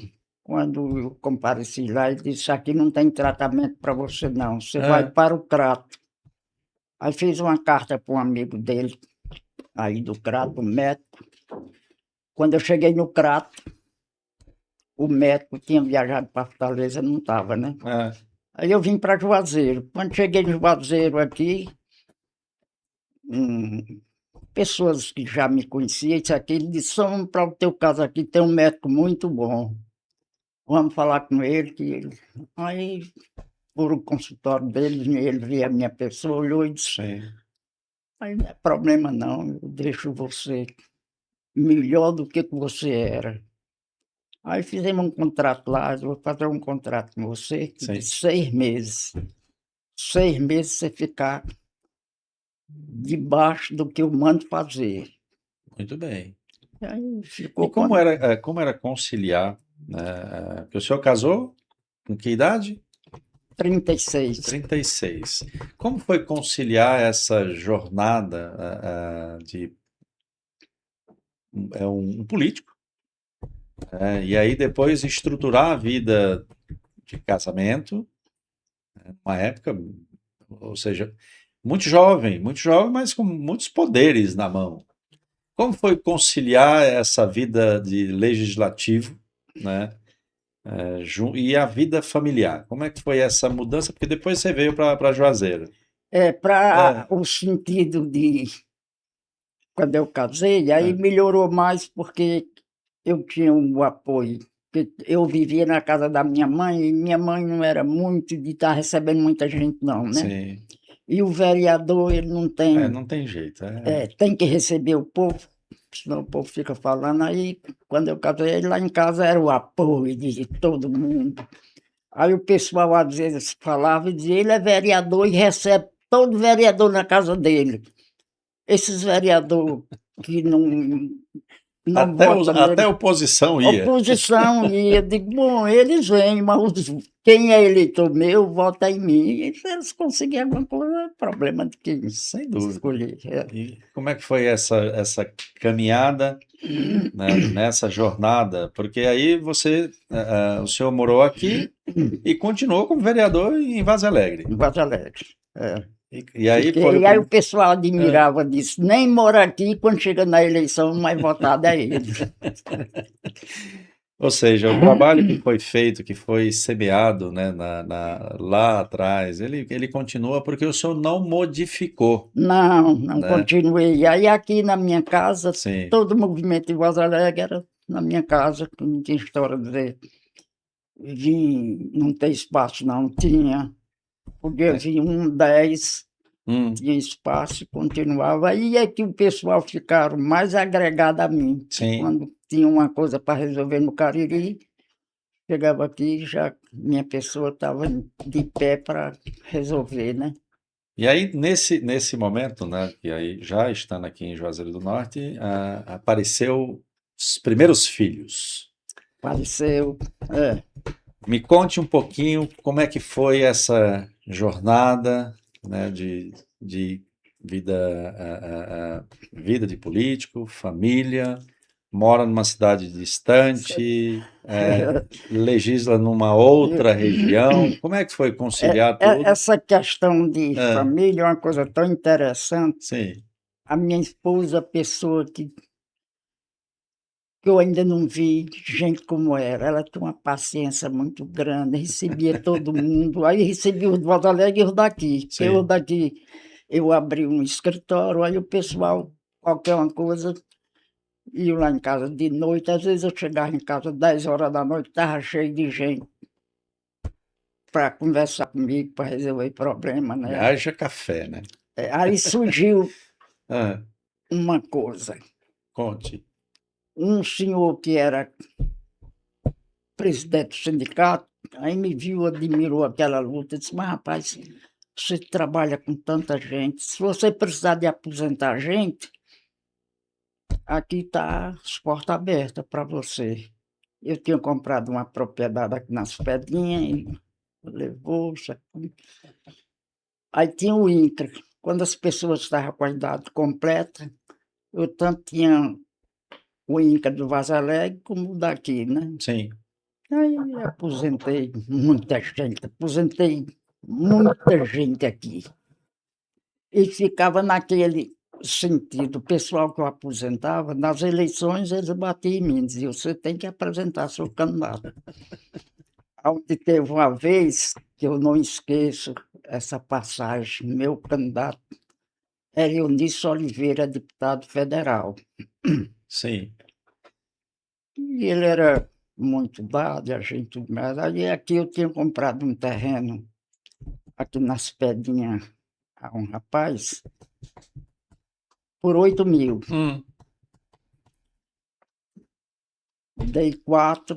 Quando eu compareci lá, ele disse, aqui não tem tratamento para você não, você vai para o Crato. Aí fiz uma carta para um amigo dele, aí do Crato, o médico. Quando eu cheguei no Crato, o médico tinha viajado para Fortaleza, não estava, né? Aí eu vim para Juazeiro. Quando cheguei em Juazeiro aqui, pessoas que já me conheciam, isso aqui, ele disse, vamos para o teu caso aqui, tem um médico muito bom. Vamos falar com ele, que ele... Aí, por o consultório dele, ele viu a minha pessoa, olhou e disse, aí não é problema não, eu deixo você melhor do que você era. Aí fizemos um contrato lá, eu vou fazer um contrato com você de 6 meses. 6 meses você ficar debaixo do que eu mando fazer.
Muito bem.
Aí
E
ficou
como era conciliar, né? Porque o senhor casou com que idade?
36.
36. Como foi conciliar essa jornada de um político, né? E aí depois estruturar a vida de casamento, uma época, ou seja, muito jovem, mas com muitos poderes na mão. Como foi conciliar essa vida de legislativo, né? E a vida familiar? Como é que foi essa mudança? Porque depois você veio para Juazeiro.
Para
É,
o sentido de quando eu casei, aí
é,
melhorou mais porque eu tinha um apoio. Porque eu vivia na casa da minha mãe e minha mãe não era muito de estar recebendo muita gente, não, né?
sim.
E o vereador, ele não tem,
Não tem jeito.
tem que receber o povo, senão o povo fica falando. Aí, quando eu casei, lá em casa era o apoio de todo mundo. Aí o pessoal às vezes falava e dizia, ele é vereador e recebe todo vereador na casa dele. Esses vereadores que não votam
Até
nele,
a oposição ia.
oposição, e eu digo, bom, eles vêm, mas quem é eleitor meu, vota em mim. E se eles conseguirem alguma coisa, é problema de quem
Sem dúvida.
escolher.
E como é que foi essa caminhada, né, nessa jornada? Porque aí o senhor morou aqui e continuou como vereador em Vaza Alegre.
Em Porto Alegre. É.
E aí foi o
Fiquei, aí o
primeiro.
pessoal admirava disso. Nem mora aqui, quando chega na eleição, o mais votado é ele.
Ou seja, o trabalho que foi feito, que foi semeado, né, lá atrás, ele continua porque o senhor não modificou,
Não
né?
continuei. Aí aqui na minha casa,
Sim,
todo o movimento de Porto Alegre era na minha casa, que não tinha história de dizer, vim, não tem espaço, não tinha. Podia
né?
vir 10,
Hum,
tinha espaço e continuava. Aí é que o pessoal ficaram mais agregado a mim. Que
sim.
quando tinha uma coisa para resolver no Cariri, chegava aqui e já minha pessoa estava de pé para resolver, né?
E aí, nesse momento, né, que aí já estando aqui em Juazeiro do Norte, apareceu os primeiros filhos.
Apareceu. É.
Me conte um pouquinho como é que foi essa jornada, né, de vida, vida de político, família, mora numa cidade distante, legisla numa outra região. Como é que foi conciliar tudo?
Essa questão de
Ah,
família é uma coisa tão interessante.
sim,
A minha esposa, pessoa que eu ainda não vi gente como ela tinha uma paciência muito grande, recebia todo mundo. Aí recebia os de Porto Alegre e os daqui. Porque os
sim.
daqui, eu abri um escritório, aí o pessoal, qualquer uma coisa, ia lá em casa de noite. Às vezes eu chegava em casa 10 horas da noite, estava cheio de gente para conversar comigo, para resolver problema,
E
né?
haja café, né?
Aí surgiu
Ah,
uma coisa.
conte.
Um senhor que era presidente do sindicato, aí me viu, admirou aquela luta, disse, mas rapaz, você trabalha com tanta gente, se você precisar de aposentar gente, aqui está as portas abertas para você. Eu tinha comprado uma propriedade aqui nas Pedrinhas, e levou isso aqui. Aí tinha o INCRA. Quando as pessoas estavam com a idade completa, eu tanto tinha o INCRA do Vaza Alegre como o daqui, né?
Sim,
Aí aposentei muita gente aqui. E ficava naquele sentido, o pessoal que eu aposentava, nas eleições eles batiam em mim, diziam, você tem que apresentar seu candidato. Onde teve uma vez, que eu não esqueço essa passagem, meu candidato era Eunice Oliveira, deputado federal.
sim.
E ele era muito dado, a gente tudo mais. Aí aqui eu tinha comprado um terreno aqui nas Pedrinhas a um rapaz por 8 mil.
Hum,
dei 4,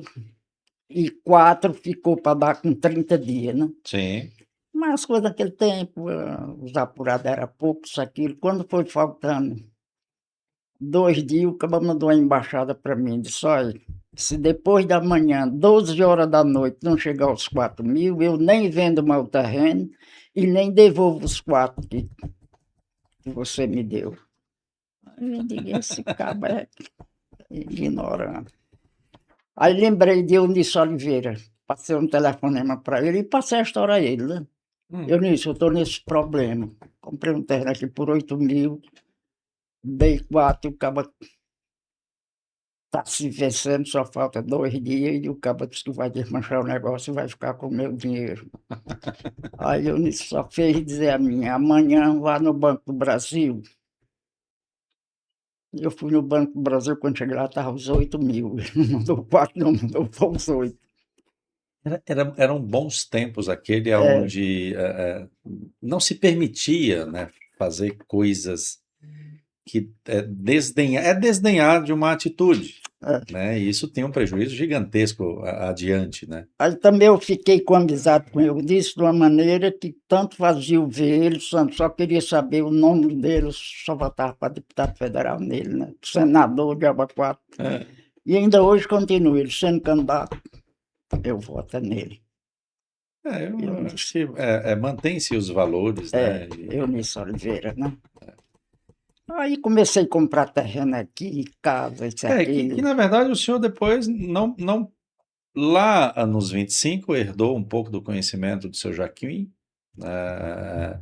e 4 ficou para dar com 30 dias, né?
Sim.
Mas as coisas naquele tempo, os apurados era pouco, isso, aquilo. Quando foi faltando 2 dias, o cara mandou uma embaixada para mim, disse, olha, se depois da manhã, 12 horas da noite, não chegar aos 4.000, eu nem vendo meu terreno e nem devolvo os 4 que você me deu. Aí eu digo, esse cabo é ignorante. Aí lembrei de Eunício Oliveira, passei um telefonema para ele e passei a história a ele, né? Eunício, eu estou nesse problema. Comprei um terreno aqui por 8.000, dei 4, o cabo está se vencendo, só falta 2 dias, e o cabo disse que vai desmanchar o negócio e vai ficar com o meu dinheiro. Aí Eunício só fez dizer a mim, amanhã vá no Banco do Brasil. Eu fui no Banco do Brasil, quando cheguei lá estava os 8.000. Ele não mandou 4, não mandou os 8.
Eram bons tempos aquele
É,
onde não se permitia, né, fazer coisas que desdenhar de uma atitude,
é.
né? E isso tem um prejuízo gigantesco adiante, né?
Aí também eu fiquei com amizade com ele, disse de uma maneira que tanto fazia o ver ele, só queria saber o nome dele, só votava para deputado federal nele, né? Senador de Abacuá.
É,
E ainda hoje continua, ele sendo candidato, eu voto nele.
eu acho que mantém-se os valores, né?
Eunício Oliveira, né? Aí comecei a comprar terreno aqui, casa, isso
Que
aqui.
na verdade o senhor depois não lá nos 25 herdou um pouco do conhecimento do seu Joaquim, eh,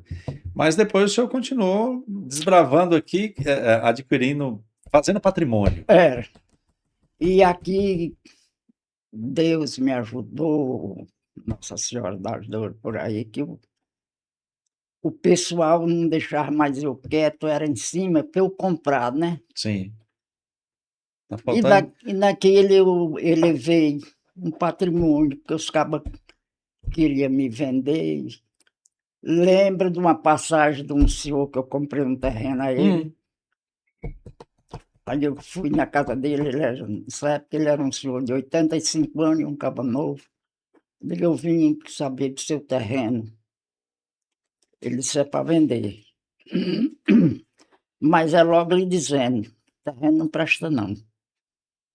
mas depois o senhor continuou desbravando aqui, adquirindo, fazendo patrimônio.
Era. E aqui Deus me ajudou, Nossa Senhora das Dores por aí, que o pessoal não deixava mais eu quieto, era em cima para eu comprar, né?
Sim. Tá
E,
faltando.
e naquele eu elevei um patrimônio, porque os cabas queriam me vender. Lembro de uma passagem de um senhor que eu comprei um terreno a ele. Aí eu fui na casa dele, nessa época ele era um senhor de 85 anos, um cabo novo. Eu vim saber do seu terreno. Ele disse, é para vender. Mas é logo lhe dizendo, terreno não presta não.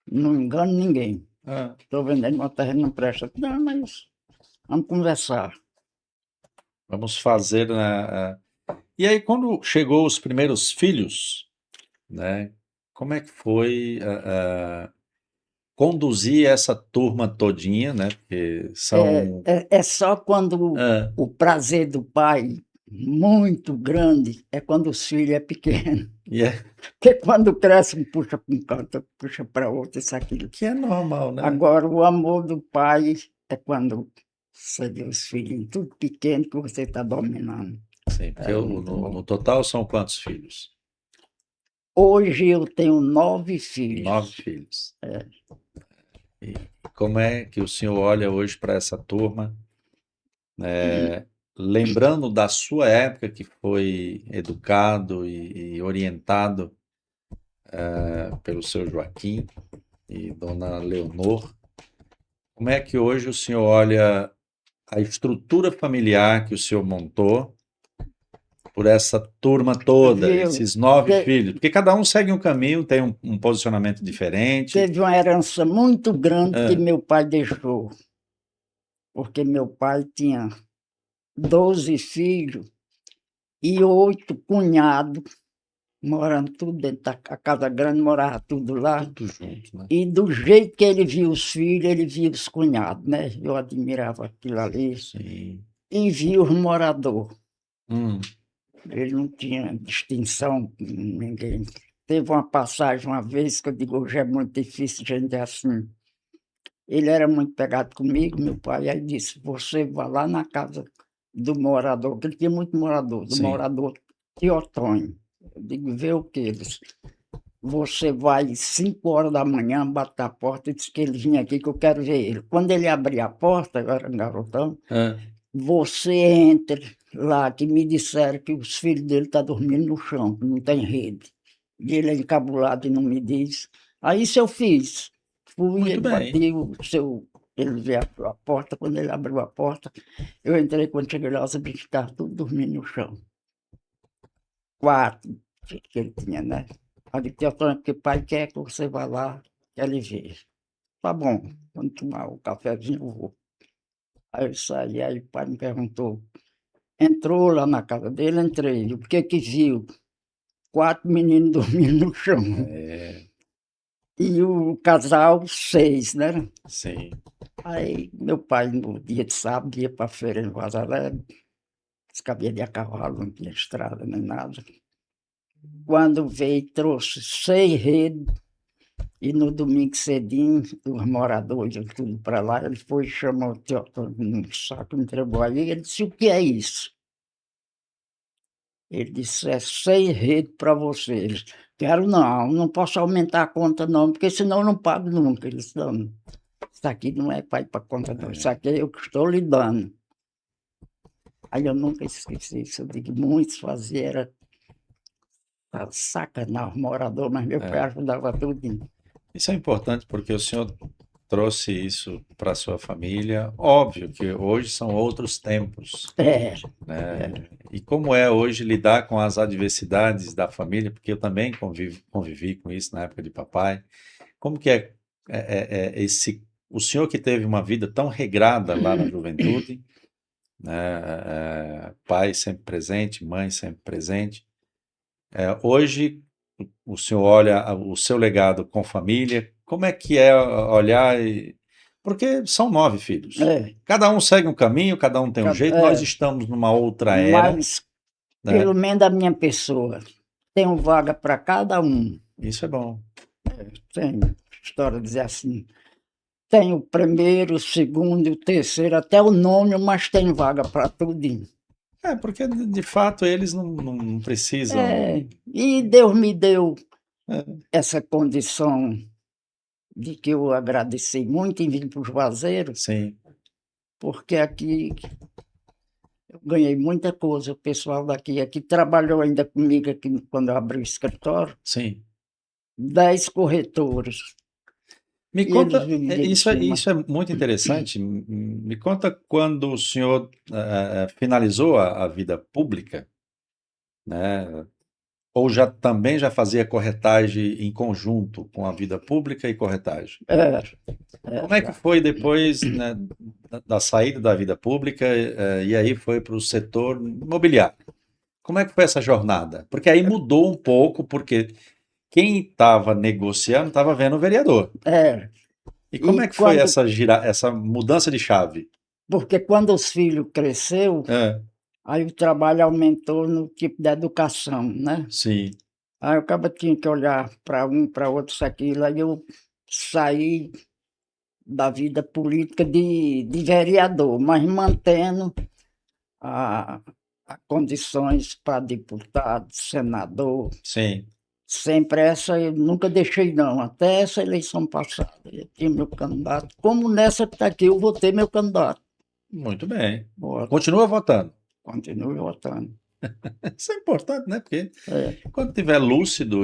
Não engano ninguém.
Ah,
Estou vendendo meu terreno, não presta. Não, mas vamos conversar.
vamos fazer, né? E aí, quando chegou os primeiros filhos, né? Como é que foi conduzir essa turma todinha, né? Porque são.
É só quando
Ah,
o prazer do pai, muito grande, é quando os filhos é pequeno.
e é,
Porque quando cresce, um puxa para um canto, puxa para outro, isso, aquilo.
que é normal, né?
Agora, o amor do pai é quando você vê os filhos tudo pequeno que você está dominando.
Sim, porque
É muito
no
bom.
total são quantos filhos?
Hoje eu tenho 9
9
filhos.
filhos.
É.
E como é que o senhor olha hoje para essa turma, lembrando da sua época que foi educado e orientado pelo seu Joaquim e dona Leonor, como é que hoje o senhor olha a estrutura familiar que o senhor montou por essa turma toda,
Viu?
esses 9
Te-
filhos? Porque cada um segue um caminho, tem um posicionamento diferente.
Teve uma herança muito grande que
Ah,
meu pai deixou, porque meu pai tinha 12 filhos e 8 cunhados, morando tudo dentro da casa grande, morava tudo lá.
tudo junto, né?
E do jeito que ele via os filhos, ele via os cunhados, né? Eu admirava aquilo ali.
Sim.
E via os moradores.
Hum,
Ele não tinha distinção com ninguém. Teve uma passagem uma vez que eu digo, hoje é muito difícil gente assim. Ele era muito pegado comigo, meu pai, aí disse, você vai lá na casa do morador, porque ele tinha muito morador, do
sim.
morador Teotônio. Eu digo, vê o que eles. Você vai 5 horas da manhã, bate a porta e diz que ele vinha aqui que eu quero ver ele. Quando ele abrir a porta, eu era um garotão,
Ah,
você entra lá, que me disseram que os filhos dele estão dormindo no chão, que não tem rede. E ele é encabulado e não me diz. Aí isso eu fiz. Fui,
Muito
ele
bem.
bateu, ele abriu a porta, quando ele abriu a porta, eu entrei, quando cheguei lá, os bichos estavam tudo dormindo no chão. 4 que ele tinha, né? Eu disse, Teotônio, porque o pai quer que você vá lá, que ele veja. Tá bom, vamos tomar o cafezinho, eu vou. Aí eu saí, aí o pai me perguntou, entrou lá na casa dele, entrei, o que que viu? 4 meninos dormindo no chão.
É,
E o casal, 6, né?
sim.
Aí meu pai, no dia de sábado, ia para a feira em Vazalé, cabia de a cavalo, não tinha estrada nem nada. Quando veio, trouxe 6 redes, e no domingo cedinho, os moradores, tudo para lá, ele foi e chamou o Teotônio num saco, entregou aí, ele disse, o que é isso? Ele disse, é 6 redes para vocês. Quero não, não posso aumentar a conta não, porque senão eu não pago nunca. Ele disse, não, isso aqui não é para ir para conta não, isso aqui é eu que estou lhe dando. Aí eu nunca esqueci isso, eu digo, muitos faziam, era sacanar os moradores, mas meu pai
É.
ajudava tudo.
Isso é importante porque o senhor trouxe isso para a sua família. Óbvio que hoje são outros tempos,
É,
né? E como é hoje lidar com as adversidades da família, porque eu também convivi com isso na época de papai. Como que esse, o senhor que teve uma vida tão regrada lá na juventude, né? Pai sempre presente, mãe sempre presente. Hoje o senhor olha o seu legado com família, como é que é olhar porque são 9 filhos.
é,
Cada um segue um caminho, cada um tem um jeito. Nós
é,
estamos numa outra era,
mas
né?
pelo menos a minha pessoa, tenho vaga para cada um.
Isso é bom.
Tem história de dizer assim, tem o primeiro, o segundo, o terceiro, até o nono, mas tem vaga para tudinho.
Porque de fato eles não precisam.
E Deus me deu
É,
essa condição de que eu agradeci muito em vir para o Juazeiro,
sim,
porque aqui eu ganhei muita coisa. O pessoal aqui trabalhou ainda comigo aqui, quando eu abri o escritório,
sim.
10 corretores,
Me
e eles
conta,
viviam em cima.
isso é muito interessante. Me conta quando o senhor finalizou a vida pública, né? Ou também já fazia corretagem em conjunto com a vida pública e corretagem?
É,
Como é que
já.
foi depois, né, da saída da vida pública, e aí foi para o setor imobiliário? Como é que foi essa jornada? Porque aí mudou um pouco, porque quem estava negociando estava vendo o vereador.
É,
E como é
e
que foi
quando,
essa mudança de chave?
porque quando os filhos cresceu,
É,
aí o trabalho aumentou no tipo de educação, né?
sim,
Aí eu acaba tinha que olhar para um, para outro, isso, aquilo, aí eu saí da vida política de vereador, mas mantendo a, a condições para deputado, senador,
sim.
sempre essa eu nunca deixei não, até essa eleição passada eu tinha meu candidato, como nessa que está aqui eu vou ter meu candidato,
Muito bem.
voto,
Continua votando.
continuo votando.
Isso é importante, né? Porque
É,
quando tiver lúcido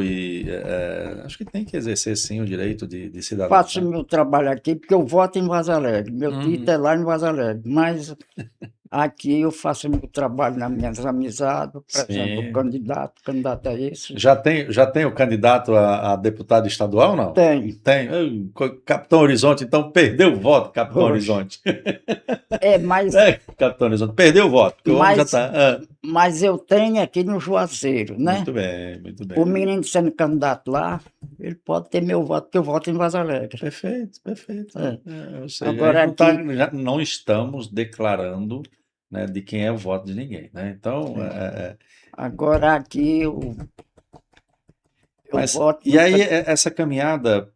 acho que tem que exercer sim o direito de cidadão,
faço
né?
meu trabalho aqui porque eu voto em Vaza Alegre, meu título é
Uhum.
lá em Vaza Alegre, mas aqui eu faço meu trabalho nas minhas amizades, por exemplo,
Sim.
o candidato é esse.
Já tem o candidato a deputado estadual, não?
Tem,
Tem. Capitão Horizonte, então perdeu o voto, Capitão
hoje.
Horizonte.
É, mas,
É, Capitão Horizonte, perdeu o voto, porque o homem já
mas,
está.
mas eu tenho aqui no Juazeiro, né?
Muito bem, muito
O
bem.
menino sendo candidato lá, ele pode ter meu voto, porque eu voto em Vaza Alegre.
Perfeito, perfeito.
É.
Ou seja, a gente
Agora
não, tá,
aqui,
não estamos declarando, né, de quem é o voto de ninguém, né? Então,
agora aqui eu
mas
voto
e
no.
aí essa caminhada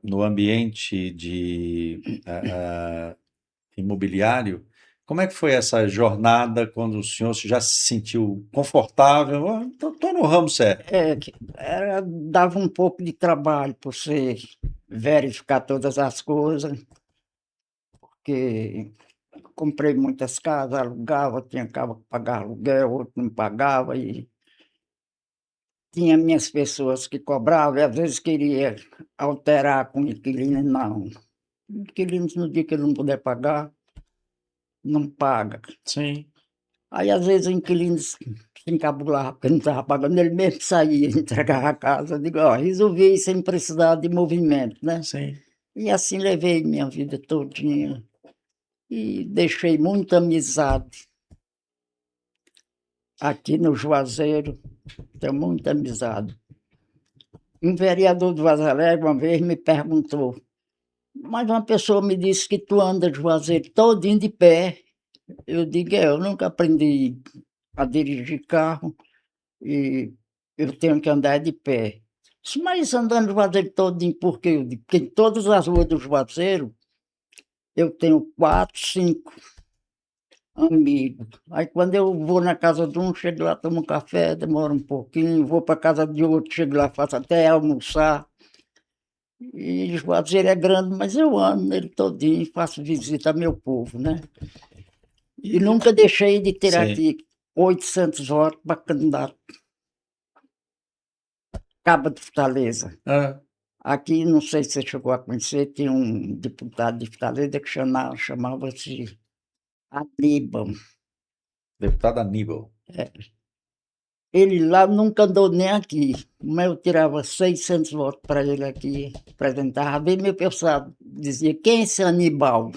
no ambiente de imobiliário, como é que foi essa jornada quando o senhor já se sentiu confortável? Estou no ramo certo.
Dava um pouco de trabalho para você verificar todas as coisas, porque comprei muitas casas, alugava, tinha casa que pagava aluguel, outro não pagava, e tinha minhas pessoas que cobravam e às vezes queria alterar com o inquilino, não. O inquilino, no dia que ele não puder pagar, não paga.
Sim.
Aí às vezes o inquilino se encabulava porque não estava pagando, ele mesmo saía, entregava a casa. Eu digo, ó, resolvi isso sem precisar de movimento, né?
Sim.
E assim levei minha vida todinha. E deixei muita amizade aqui no Juazeiro, tenho muita amizade. Um vereador do Vazalegre uma vez me perguntou, mas uma pessoa me disse que tu anda de Juazeiro todinho de pé. Eu digo, eu nunca aprendi a dirigir carro e eu tenho que andar de pé. Disse, mas andando de Juazeiro todinho, por quê? Eu digo, porque em todas as ruas do Juazeiro eu tenho 4, 5 amigos. Aí quando eu vou na casa de um, chego lá, tomo um café, demoro um pouquinho, vou para a casa de outro, chego lá, faço até almoçar. E Juazeiro é grande, mas eu ando nele todinho, faço visita ao meu povo, né? E nunca deixei de ter
Sim.
aqui 800 votos para candidato Cabo de Fortaleza. Aqui, não sei se você chegou a conhecer, tem um deputado de Fortaleza que chamava-se Aníbal.
Deputado Aníbal.
Ele lá nunca andou nem aqui, mas eu tirava 600 votos para ele aqui, apresentava bem, meu pessoal dizia, quem é esse Aníbal?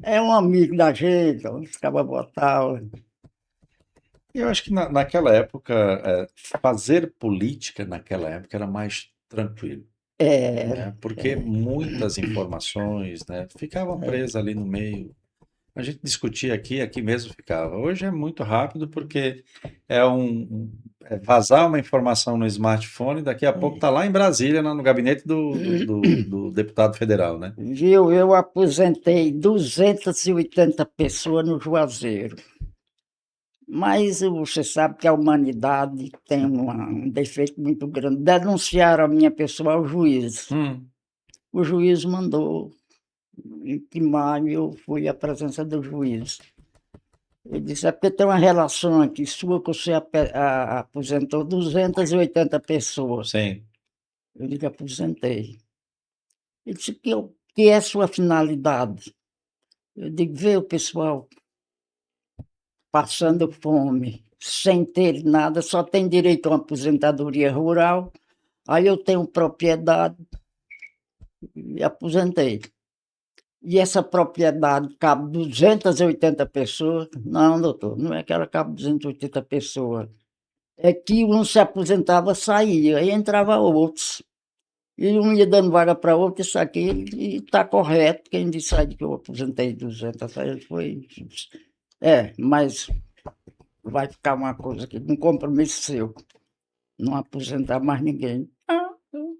É um amigo da gente, os cabas votavam.
Eu acho que naquela época, fazer política naquela época era mais tranquilo, né? Porque muitas informações, né, ficavam presas ali no meio. A gente discutia aqui mesmo ficava. Hoje é muito rápido porque é vazar uma informação no smartphone, daqui a pouco está lá em Brasília, no gabinete do deputado federal, né?
Viu, eu aposentei 280 pessoas no Juazeiro. Mas você sabe que a humanidade tem um defeito muito grande. Denunciaram a minha pessoa ao juiz. O juiz mandou, em maio eu fui à presença do juiz. Ele disse, é porque tem uma relação aqui sua que você aposentou 280 pessoas.
Sim.
Eu digo, aposentei. Ele disse, que é a sua finalidade? Eu digo, vê o pessoal passando fome, sem ter nada, só tem direito a uma aposentadoria rural. Aí eu tenho propriedade e aposentei. E essa propriedade cabe 280 pessoas? Não, doutor, não é que ela cabe 280 pessoas. É que um se aposentava, saía, aí entrava outros. E um ia dando vaga para outro, isso aqui, e está correto. Quem disse aí que eu aposentei 200, aí foi... mas vai ficar uma coisa aqui, um compromisso seu. Não aposentar mais ninguém.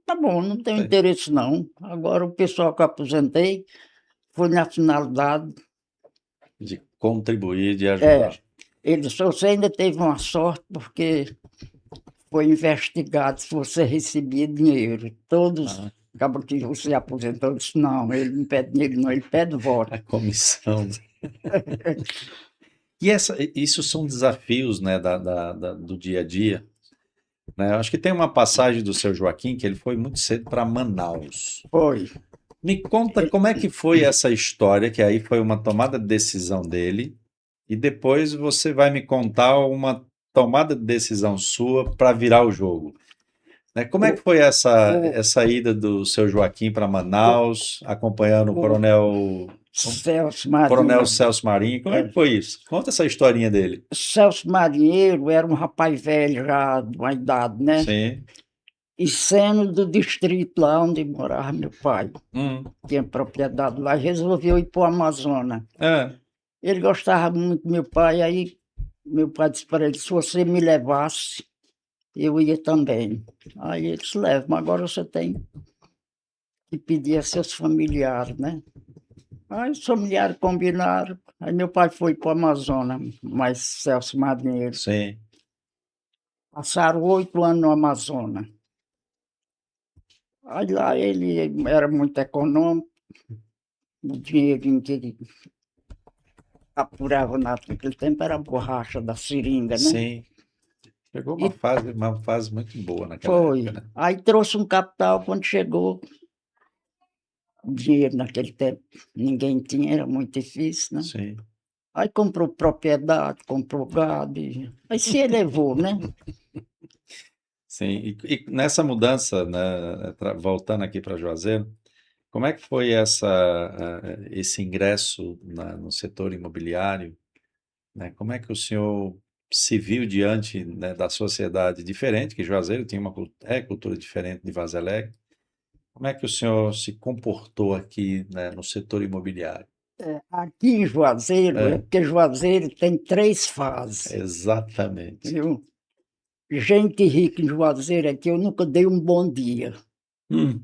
Tá bom, não tenho interesse não. Agora o pessoal que eu aposentei foi na finalidade
de contribuir, de ajudar.
Você ainda teve uma sorte porque foi investigado se você recebia dinheiro. Todos acabam que você aposentou, disse, não, ele não pede dinheiro não, ele pede voto.
A comissão. E isso são desafios, né, do dia a dia. Né? Eu acho que tem uma passagem do seu Joaquim que ele foi muito cedo para Manaus.
Foi.
Me conta como é que foi essa história, que aí foi uma tomada de decisão dele, e depois você vai me contar uma tomada de decisão sua para virar o jogo. Né? Como é que foi essa ida do seu Joaquim para Manaus, acompanhando o Coronel Celso Marinho? Como é que foi isso? Conta essa historinha dele.
Celso Marinheiro era um rapaz velho, já de uma idade, né?
Sim.
E sendo do distrito lá onde morava meu pai, tinha propriedade lá, resolveu ir para o Amazonas. Ele gostava muito do meu pai, aí meu pai disse para ele, se você me levasse, eu ia também. Aí ele disse, leva, mas agora você tem que pedir a seus familiares, né? Aí os familiares combinaram, aí meu pai foi para o Amazonas, mas Celso Marinheiro.
Sim.
Passaram 8 anos no Amazonas. Aí lá ele era muito econômico, o dinheirinho que ele apurava naquele tempo era a borracha da seringa, né?
Sim. Pegou
E
uma fase muito boa naquela época,
foi.
né?
Aí trouxe um capital, quando chegou, dinheiro naquele tempo ninguém tinha, era muito difícil, né?
Sim.
Aí comprou propriedade, comprou gado, aí se elevou, né?
Sim. E nessa mudança, né, voltando aqui para Juazeiro, como é que foi esse ingresso no setor imobiliário, né? Como é que o senhor se viu diante, né, da sociedade diferente, que Juazeiro tinha uma cultura diferente de Vaza Alegre? Como é que o senhor se comportou aqui, né, no setor imobiliário?
Aqui em Juazeiro, é
É,
porque Juazeiro tem 3 fases,
exatamente.
viu? Gente rica em Juazeiro aqui, eu nunca dei um bom dia.
Hum,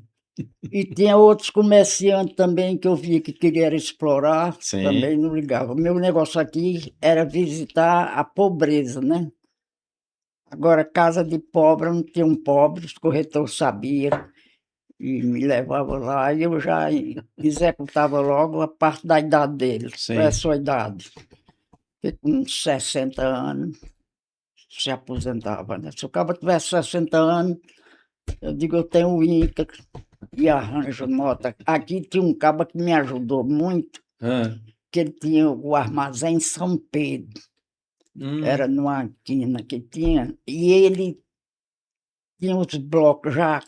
E tinha outros comerciantes também que eu via que queriam explorar,
sim,
também não ligava. Meu negócio aqui era visitar a pobreza, né? Agora, casa de pobre, não tinha um pobre, os corretores sabiam e me levavam lá e eu já executava logo a parte da idade dele. Qual é a
sim.
sua idade? Porque com uns 60 anos se aposentava, né? Se o cara tivesse 60 anos, eu digo, eu tenho o INCA e arranjo nota. Aqui tinha um caba que me ajudou muito,
Ah,
que ele tinha o armazém São Pedro,
hum,
era numa quina que tinha, e ele tinha os blocos já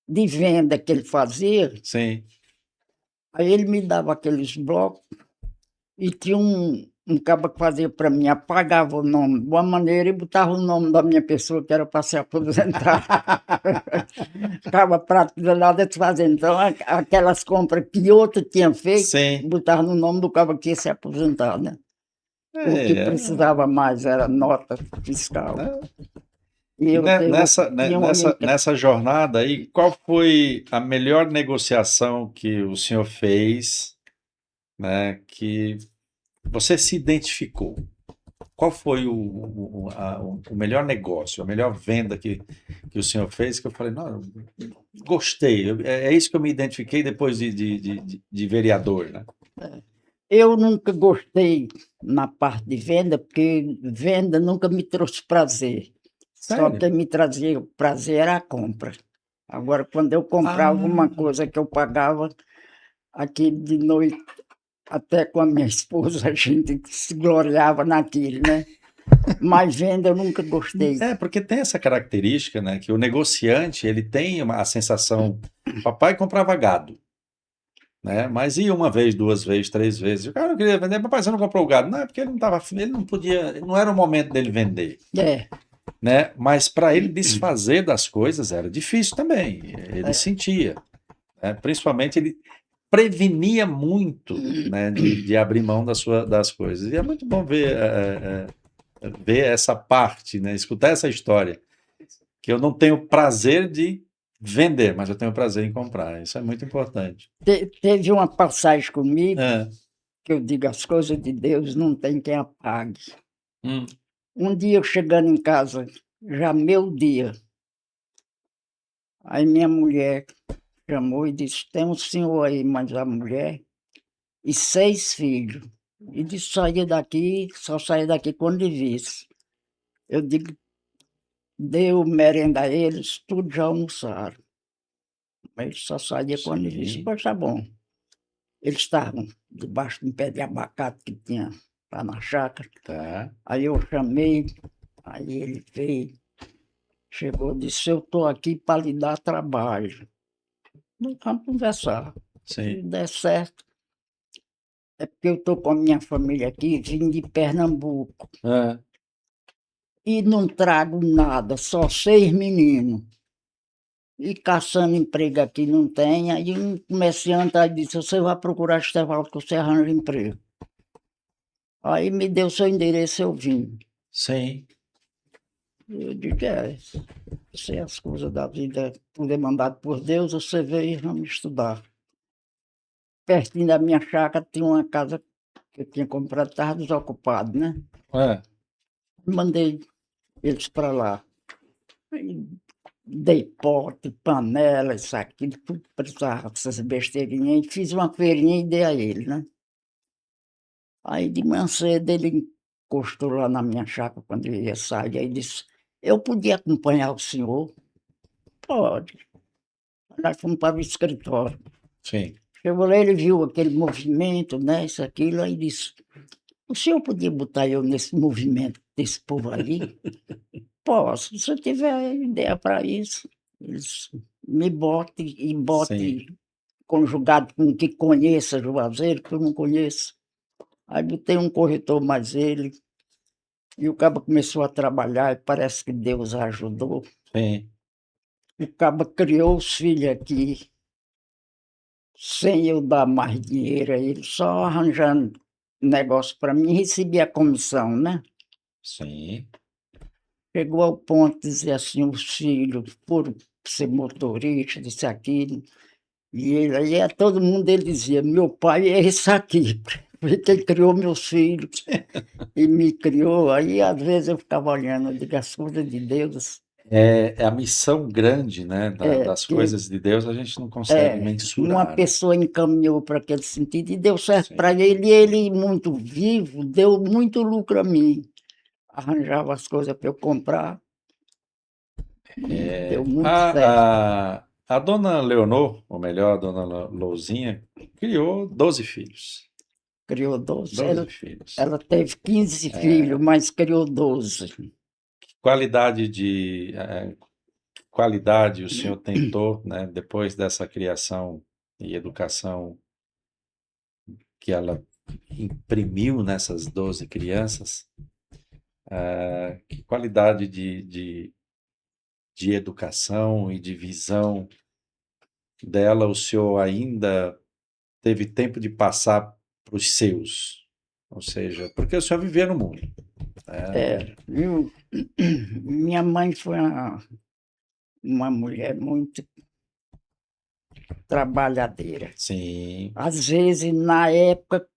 de venda que ele fazia,
sim.
aí ele me dava aqueles blocos e tinha um caba que fazia para mim, apagava o nome de uma maneira e botava o nome da minha pessoa que era para se aposentar. Ficava prático nada de fazer. Então, aquelas compras que outro tinha feito,
Sim.
botava no nome do cabo que ia se aposentar, né? O que
É,
precisava mais era nota fiscal.
né?
E
E
eu tinha um INCA.
nessa jornada aí, qual foi a melhor negociação que o senhor fez, né, que você se identificou? Qual foi o melhor negócio, a melhor venda que o senhor fez, que eu falei, não, eu gostei, é isso que eu me identifiquei depois de vereador, né?
Eu nunca gostei na parte de venda, porque venda nunca me trouxe prazer. Só
Sério?
que me trazia prazer era a compra. Agora, quando eu comprava
Ah,
uma coisa que eu pagava aqui de noite, até com a minha esposa, a gente se gloriava naquilo, né? Mas venda eu nunca gostei.
porque tem essa característica, né, que o negociante, ele tem a sensação, papai comprava gado, né? Mas ia uma vez, duas vezes, três vezes. O cara não queria vender, papai, você não comprou o gado? Não, é porque ele não estava, ele não podia, não era o momento dele vender,
É,
né? Mas para ele desfazer das coisas era difícil também. Ele
é.
sentia, né? Principalmente ele prevenia muito, né, de abrir mão das coisas. E é muito bom ver essa parte, né? Escutar essa história, que eu não tenho prazer de vender, mas eu tenho prazer em comprar. Isso é muito importante.
Teve uma passagem comigo
É.
que eu digo, as coisas de Deus não tem quem apague.
Hum,
Um dia eu chegando em casa, já meu dia, aí minha mulher chamou e disse, tem um senhor aí, mas a mulher, e 6 filhos. E disse, saía daqui, só saía daqui quando lhe visse. Eu digo, deu merenda a eles, tudo já almoçaram. Mas só saía quando lhe visse.
sim,
Pois tá bom. Eles estavam debaixo de um pé de abacate que tinha lá na chácara.
tá,
Aí eu chamei, aí ele veio, chegou e disse, eu estou aqui para lhe dar trabalho. Vamos conversar. Se
sim.
der certo, é porque eu estou com a minha família aqui, vim de Pernambuco.
É,
E não trago nada, só 6 meninos. E caçando emprego aqui não tem. Aí um comerciante aí disse, você vai procurar Estevaldo que você arranja emprego. Aí me deu seu endereço, eu vim.
sim,
Eu digo, se as coisas da vida tudo é mandado por Deus, você veio e vamos estudar. Pertinho da minha chácara tinha uma casa que eu tinha comprado, estava desocupado, né?
é,
Mandei eles para lá. Aí dei pote, panela, isso aqui, tudo que precisava, essas besteirinhas. E fiz uma feirinha e dei a ele, né? Aí de manhã cedo ele encostou lá na minha chácara quando ele ia sair. Aí disse, eu podia acompanhar o senhor? Pode. Nós fomos para o escritório.
Sim.
Chegou lá, ele viu aquele movimento, né, isso, aquilo, aí disse, o senhor podia botar eu nesse movimento desse povo ali? Posso, se eu tiver ideia para isso. Eles me bote e
Sim.
bote conjugado com que conheça Juazeiro, que eu não conheço. Aí botei um corretor mais ele, e o cabo começou a trabalhar, e parece que Deus ajudou.
Sim.
O cabo criou os filhos aqui, sem eu dar mais dinheiro a ele, só arranjando negócio para mim, recebia a comissão, né?
Sim.
Chegou ao ponto de dizer assim, os filhos, por ser motorista, disse aquilo, e ele, aí todo mundo ele dizia, meu pai é esse aqui, porque ele criou meus filhos e me criou, aí às vezes eu ficava olhando, eu digo, as coisas de Deus,
É a missão grande, né, das
que
coisas de Deus, a gente não consegue
uma
mensurar, né?
pessoa encaminhou para aquele sentido e deu certo para
Sim.
ele, e ele muito vivo, deu muito lucro a mim, arranjava as coisas para eu comprar, deu muito certo.
A dona Leonor, ou melhor, a dona Louzinha, criou 12 filhos.
Criou 12.
12 filhos.
Ela teve 15 filhos, mas criou 12.
Qualidade o senhor tentou, né, depois dessa criação e educação que ela imprimiu nessas 12 crianças, que qualidade de educação e de visão dela o senhor ainda teve tempo de passar para os seus? Ou seja, porque o senhor vivia no mundo, né?
Viu? Minha mãe foi uma mulher muito trabalhadeira.
Sim,
Às vezes, na época,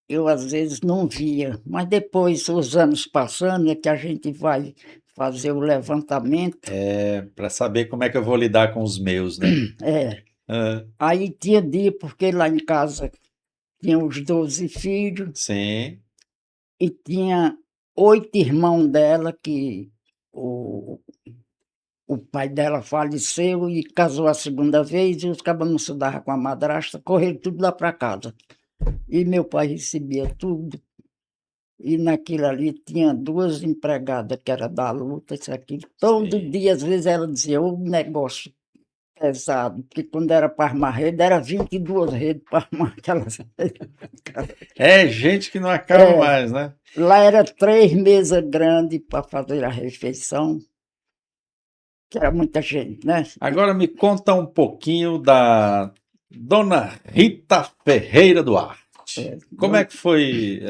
eu às vezes não via, mas depois, os anos passando, é que a gente vai fazer o levantamento.
para saber como é que eu vou lidar com os meus, né?
É.
Ah,
Aí tinha dia, porque lá em casa tinha os 12 filhos,
sim,
e tinha 8 irmãos dela que o, o pai dela faleceu e casou a segunda vez e os cabas não se davam com a madrasta, correram tudo lá para casa. E meu pai recebia tudo. E naquilo ali tinha 2 empregadas que era da luta, isso aqui. Todo
sim.
dia, às vezes, ela dizia, o negócio pesado, porque quando era para armar rede, era 22 redes para armar aquelas redes.
É gente que não acaba
É,
mais, né?
lá era 3 mesas grandes para fazer a refeição, que era muita gente, né?
Agora me conta um pouquinho da Dona Rita Ferreira Duarte.
É,
Como é que foi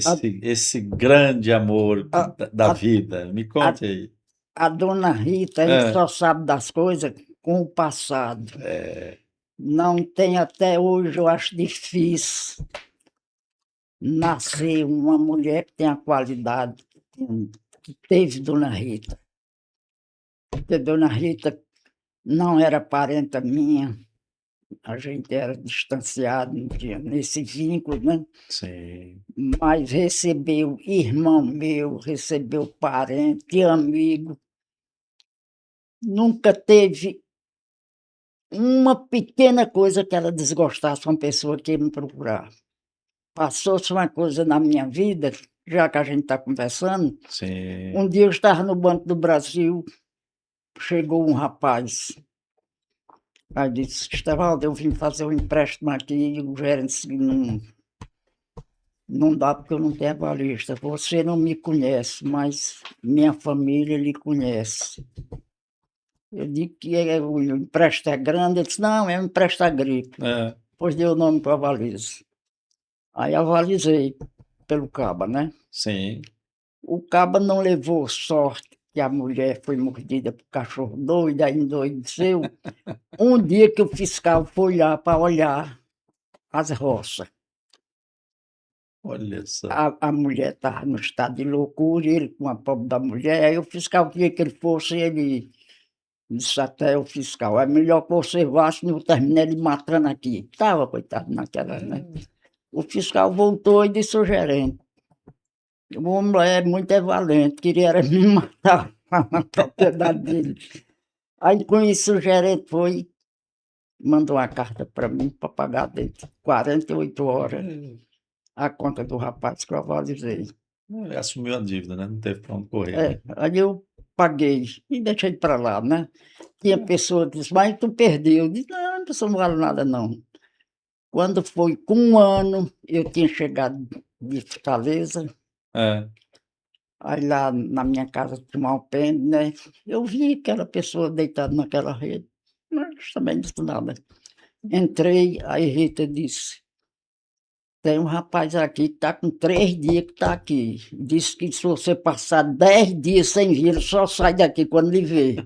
a,
esse grande amor
a,
da
a,
vida? Me
a,
conte aí.
a dona Rita, a gente
Ah,
só sabe das coisas com o passado. Não tem até hoje, eu acho difícil nascer uma mulher que tenha a qualidade que teve Dona Rita. Porque Dona Rita não era parenta minha, a gente era distanciado, não tinha nesse vínculo, né?
sim.
Mas recebeu irmão meu, recebeu parente, amigo. Nunca teve uma pequena coisa que ela desgostasse uma pessoa que ia me procurar. Passou-se uma coisa na minha vida, já que a gente está conversando.
Sim.
Um dia eu estava no Banco do Brasil, chegou um rapaz. Aí disse, Estevaldo, eu vim fazer um empréstimo aqui e o gerente disse, não dá porque eu não tenho avalista. Você não me conhece, mas minha família lhe conhece. Eu digo que o empréstimo é grande. Ele disse, não, é um empréstimo agrícola.
Ah,
Pois deu o nome para avaliza. Aí avalizei pelo caba, né?
sim.
O caba não levou sorte que a mulher foi mordida por cachorro doido, aí endoideceu. Um dia que o fiscal foi lá para olhar as roças.
Olha só.
A mulher estava no estado de loucura, ele com a pobre da mulher, aí o fiscal queria que ele fosse, ele disse até o fiscal, é melhor que você vá, senão eu terminei ele matando aqui. Estava, coitado, naquela, né? O fiscal voltou e disse ao gerente, o homem é muito valente, queria era me matar. na propriedade dele. Aí com isso o gerente mandou uma carta para mim para pagar dentro de 48 horas a conta do rapaz que eu avalizei.
Assumiu a dívida, né? Não teve para onde correr.
Aí eu paguei e deixei para lá, né? Tinha pessoa que disse, mas tu perdeu. Eu disse, não, isso não vale nada não. Quando foi com 1 ano, eu tinha chegado de Fortaleza, aí lá na minha casa tinha um alpendre, né? Eu vi aquela pessoa deitada naquela rede, mas também não disse nada. Entrei, aí Rita disse, tem um rapaz aqui que está com 3 dias que está aqui. Disse que se você passar 10 dias sem vir, ele só sai daqui quando lhe vê.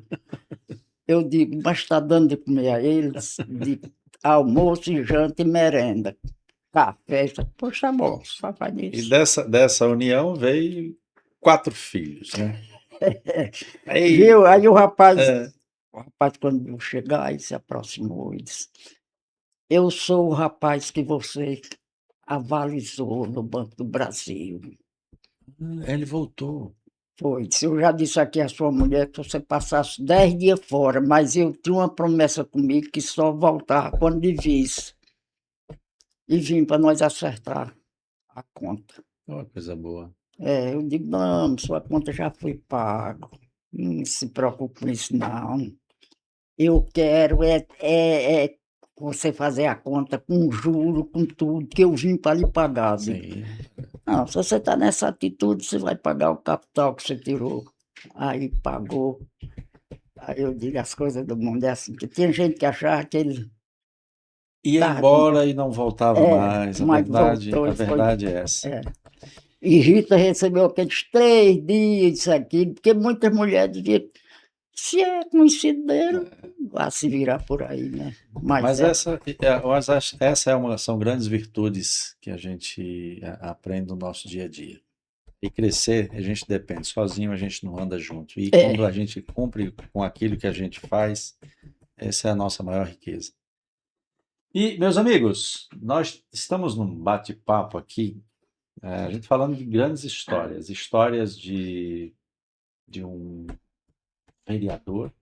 Eu digo, mas está dando de comer a eles, de almoço, e janta e merenda. Café, poxa, tá bom, só faz
E
isso.
dessa união veio 4 filhos, né?
Viu? Aí o rapaz, quando chegar, aí se aproximou e disse, eu sou o rapaz que você avalizou no Banco do Brasil.
Ele voltou.
Foi, eu já disse aqui à sua mulher que você passasse 10 dias fora, mas eu tinha uma promessa comigo que só voltava quando lhe visse. E vim para nós acertar a conta.
Uma coisa boa.
Eu digo, não, sua conta já foi paga. Não se preocupe com isso, não. Eu quero você fazer a conta com juro, com tudo, que eu vim para lhe pagar.
Sim.
Não, se você está nessa atitude, você vai pagar o capital que você tirou. Aí pagou. Aí eu digo, as coisas do mundo é assim, que tinha gente que achava que ele
Ia
estava...
embora e não voltava mais.
mas voltou
A
e foi.
verdade é essa.
E Rita recebeu aqueles 3 dias, isso aqui, porque muitas mulheres diziam, se é conhecido dele, vai se virar por aí, né?
Mas essa são grandes virtudes que a gente aprende no nosso dia a dia. E crescer, a gente depende. Sozinho a gente não anda junto. E quando a gente cumpre com aquilo que a gente faz, essa é a nossa maior riqueza. E, meus amigos, nós estamos num bate-papo aqui, a gente falando de grandes histórias de um vereador,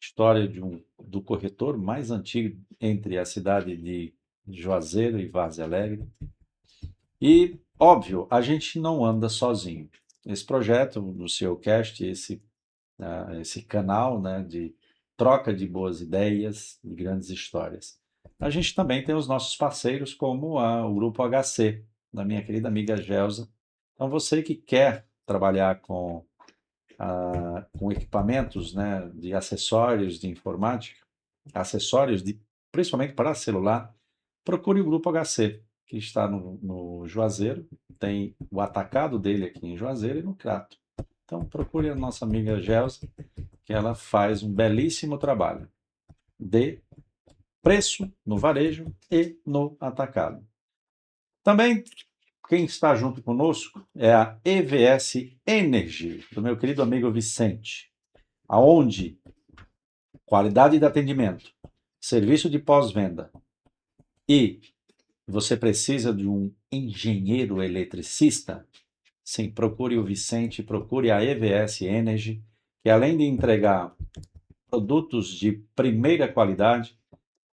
história do corretor mais antigo entre a cidade de Juazeiro e Várzea Alegre. E, óbvio, a gente não anda sozinho. Esse projeto do CEOcast, esse canal, né, de troca de boas ideias, de grandes histórias. A gente também tem os nossos parceiros, como o Grupo HC, da minha querida amiga Gelsa. Então, você que quer trabalhar com equipamentos, né, de acessórios de informática, principalmente para celular, procure o Grupo HC, que está no Juazeiro, tem o atacado dele aqui em Juazeiro e no Crato. Então procure a nossa amiga Gelsa, que ela faz um belíssimo trabalho de preço no varejo e no atacado. Também quem está junto conosco é a EVS Energy, do meu querido amigo Vicente, aonde qualidade de atendimento, serviço de pós-venda e você precisa de um engenheiro eletricista? Sim, procure o Vicente, procure a EVS Energy, que além de entregar produtos de primeira qualidade,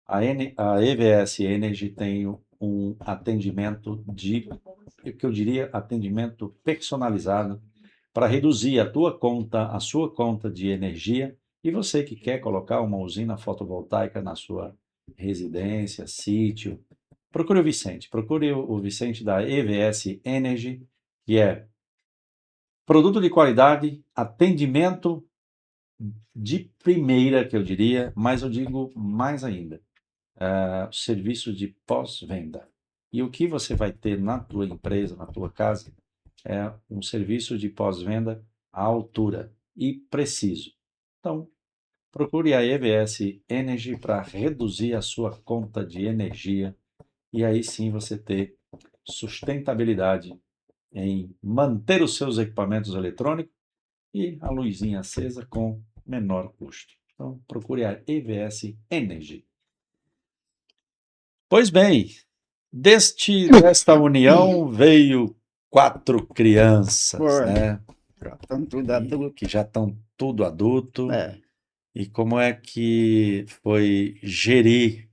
a EVS Energy tem um atendimento que eu diria, atendimento personalizado para reduzir a sua conta de energia. E você que quer colocar uma usina fotovoltaica na sua residência, sítio, procure o Vicente. Procure o Vicente da EVS Energy, que é produto de qualidade, atendimento de primeira, que eu diria, mas eu digo mais ainda, serviço de pós-venda. E o que você vai ter na tua empresa, na tua casa, é um serviço de pós-venda à altura e preciso. Então, procure a EVS Energy para reduzir a sua conta de energia e aí sim você ter sustentabilidade em manter os seus equipamentos eletrônicos e a luzinha acesa com menor custo. Então, procure a EVS Energy. Pois bem, desta união veio 4 crianças, né?
Já estão tudo adulto.
que já estão tudo adulto.
É.
E como é que foi gerir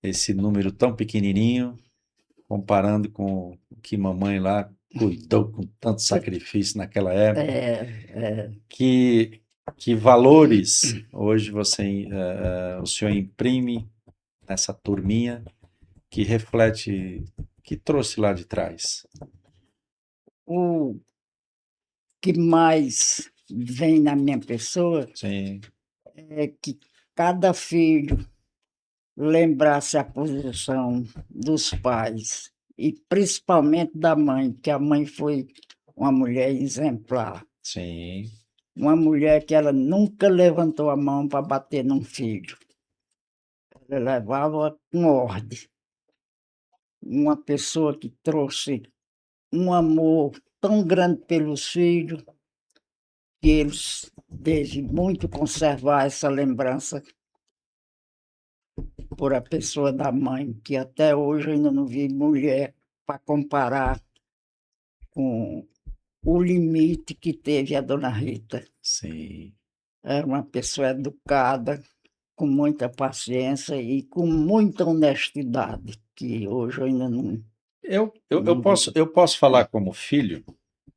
esse número tão pequenininho, comparando com o que mamãe lá cuidou com tanto sacrifício naquela época?
É,
Que, que valores hoje o senhor imprime nessa turminha que reflete, que trouxe lá de trás?
o que mais vem na minha pessoa
Sim,
é que cada filho lembrasse a posição dos pais e principalmente da mãe, que a mãe foi uma mulher exemplar,
sim,
uma mulher que ela nunca levantou a mão para bater num filho, ela levava com ordem, uma pessoa que trouxe um amor tão grande pelos filhos que eles desejam muito conservar essa lembrança por a pessoa da mãe, que até hoje eu ainda não vi mulher para comparar com o limite que teve a dona Rita.
sim.
Era uma pessoa educada, com muita paciência e com muita honestidade, que hoje eu ainda não vi.
Eu posso falar como filho,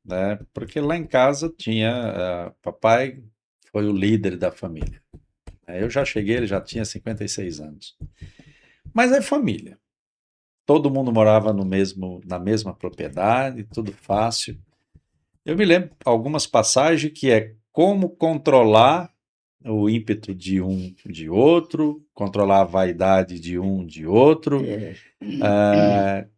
né? Porque lá em casa tinha, papai foi o líder da família. Eu já cheguei, ele já tinha 56 anos. Mas é família. Todo mundo morava na mesma propriedade, tudo fácil. Eu me lembro algumas passagens que é como controlar o ímpeto de um de outro, controlar a vaidade de um de outro.
É,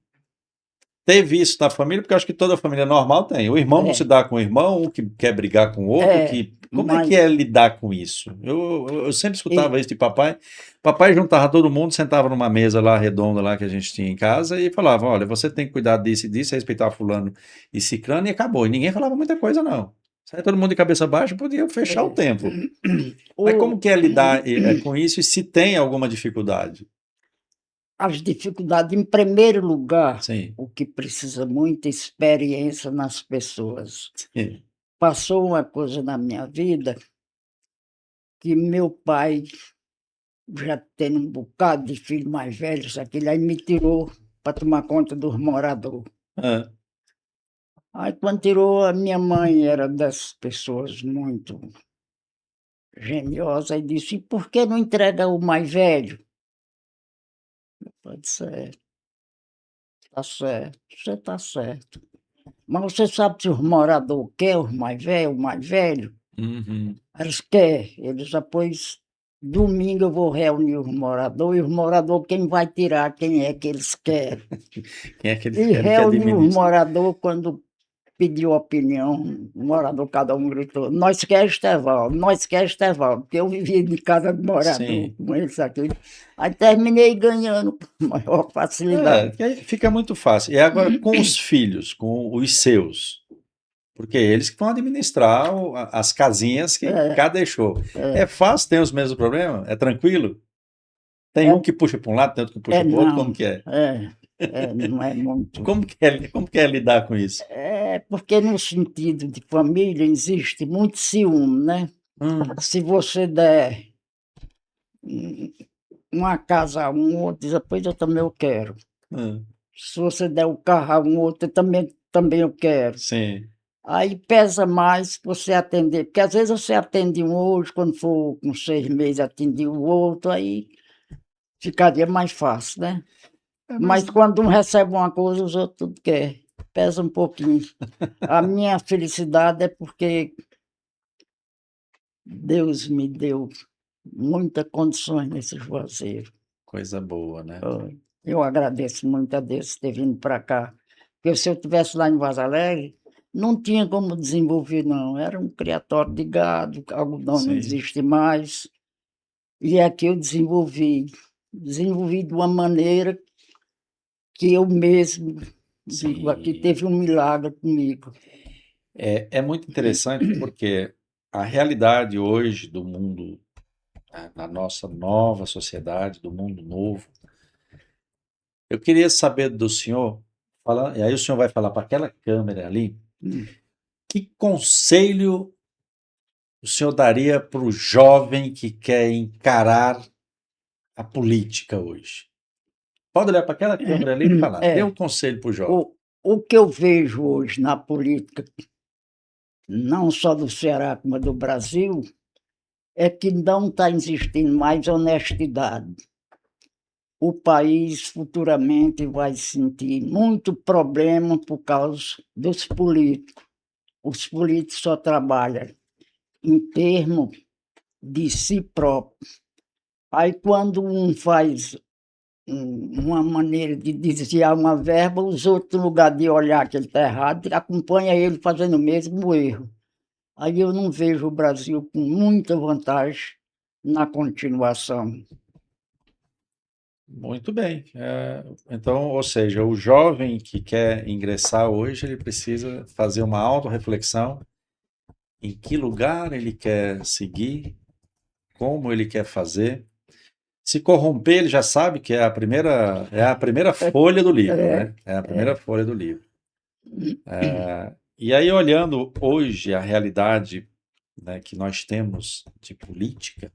Teve isso na família, porque eu acho que toda família normal tem. O irmão não se
é,
dá com o irmão, um que quer brigar com o outro,
é,
que como é que
mas
é lidar com isso? Eu sempre escutava
e,
isso de papai. Papai juntava todo mundo, sentava numa mesa lá redonda lá que a gente tinha em casa e falava: olha, você tem que cuidar disso e disso, respeitar fulano e ciclano, e acabou. E ninguém falava muita coisa, não. Sai todo mundo de cabeça baixa, podia fechar o
é,
tempo. Mas como
o,
que é lidar com isso e se tem alguma dificuldade?
as dificuldades, em primeiro lugar,
Sim,
o que precisa muita experiência nas pessoas.
sim,
Passou uma coisa na minha vida que meu pai, já tendo um bocado de filho mais velhos, aquele aí me tirou para tomar conta dos moradores.
ah,
Aí quando tirou, a minha mãe era das pessoas muito geniosa e disse: e por que não entrega o mais velho? Pode ser, tá certo, você está certo. Mas você sabe se os moradores querem os mais velhos, o mais velho?
uhum.
Eles querem. Eles depois, domingo eu vou reunir os moradores, e os moradores quem vai tirar, quem é que eles querem.
Quem é que eles
E
querem que
reuniu os
administre?
moradores quando pediu opinião, o morador, cada um gritou: nós quer Estevaldo, nós quer Estevaldo, porque eu vivia de casa de morador
Sim.
com eles aqui. Aí terminei ganhando com maior
É,
facilidade.
que aí fica muito fácil. E agora com os filhos, com os seus, porque eles que vão administrar as casinhas que
É,
cada deixou. É
é,
fácil, tem os mesmos problemas? É tranquilo? Tem um
é,
que puxa para um lado, tem outro que puxa para o outro, como
não,
que é?
não é muito.
Como que é lidar com isso?
É porque no sentido de família existe muito ciúme, né?
Hum,
Se você der um- uma casa a um, outro diz: pois eu também eu quero.
hum,
Se você der o carro a um, outro também eu quero.
sim,
Aí pesa mais você atender, porque às vezes você atende um hoje, quando for com 6 meses atende o outro, aí ficaria mais fácil, né?
é, mas
Mas quando um recebe uma coisa, os outros tudo quer. Pesa um pouquinho. A minha felicidade é porque Deus me deu muitas condições nesse juazeiro.
coisa boa, né?
Eu agradeço muito a Deus ter vindo para cá. Porque se eu estivesse lá em Vaza Alegre, não tinha como desenvolver, não. Era um criatório de gado, algodão não
Sim,
existe mais. E aqui eu desenvolvi. Desenvolvi de uma maneira que eu mesmo digo, aqui
sim.
teve um milagre comigo.
É muito interessante porque a realidade hoje do mundo, né, na nossa nova sociedade, do mundo novo, eu queria saber do senhor, e aí o senhor vai falar para aquela câmera ali,
Hum.
Que conselho o senhor daria para o jovem que quer encarar a política hoje? Pode olhar para aquela câmera ali e falar, dê um conselho para o jovem.
O que eu vejo hoje na política, não só do Ceará, como do Brasil, é que não está existindo mais honestidade. O país futuramente vai sentir muito problema por causa dos políticos. Os políticos só trabalham em termos de si próprio. Aí, quando um faz uma maneira de desviar uma verba, os outros, no lugar de olhar que ele está errado, acompanha ele fazendo o mesmo erro. Aí eu não vejo o Brasil com muita vantagem na continuação.
Muito bem. Então, ou seja, o jovem que quer ingressar hoje, ele precisa fazer uma autorreflexão em que lugar ele quer seguir, como ele quer fazer. Se corromper, ele já sabe que é a primeira folha do livro, né? É a primeira folha do livro. E aí, olhando hoje a realidade, né, que nós temos de política,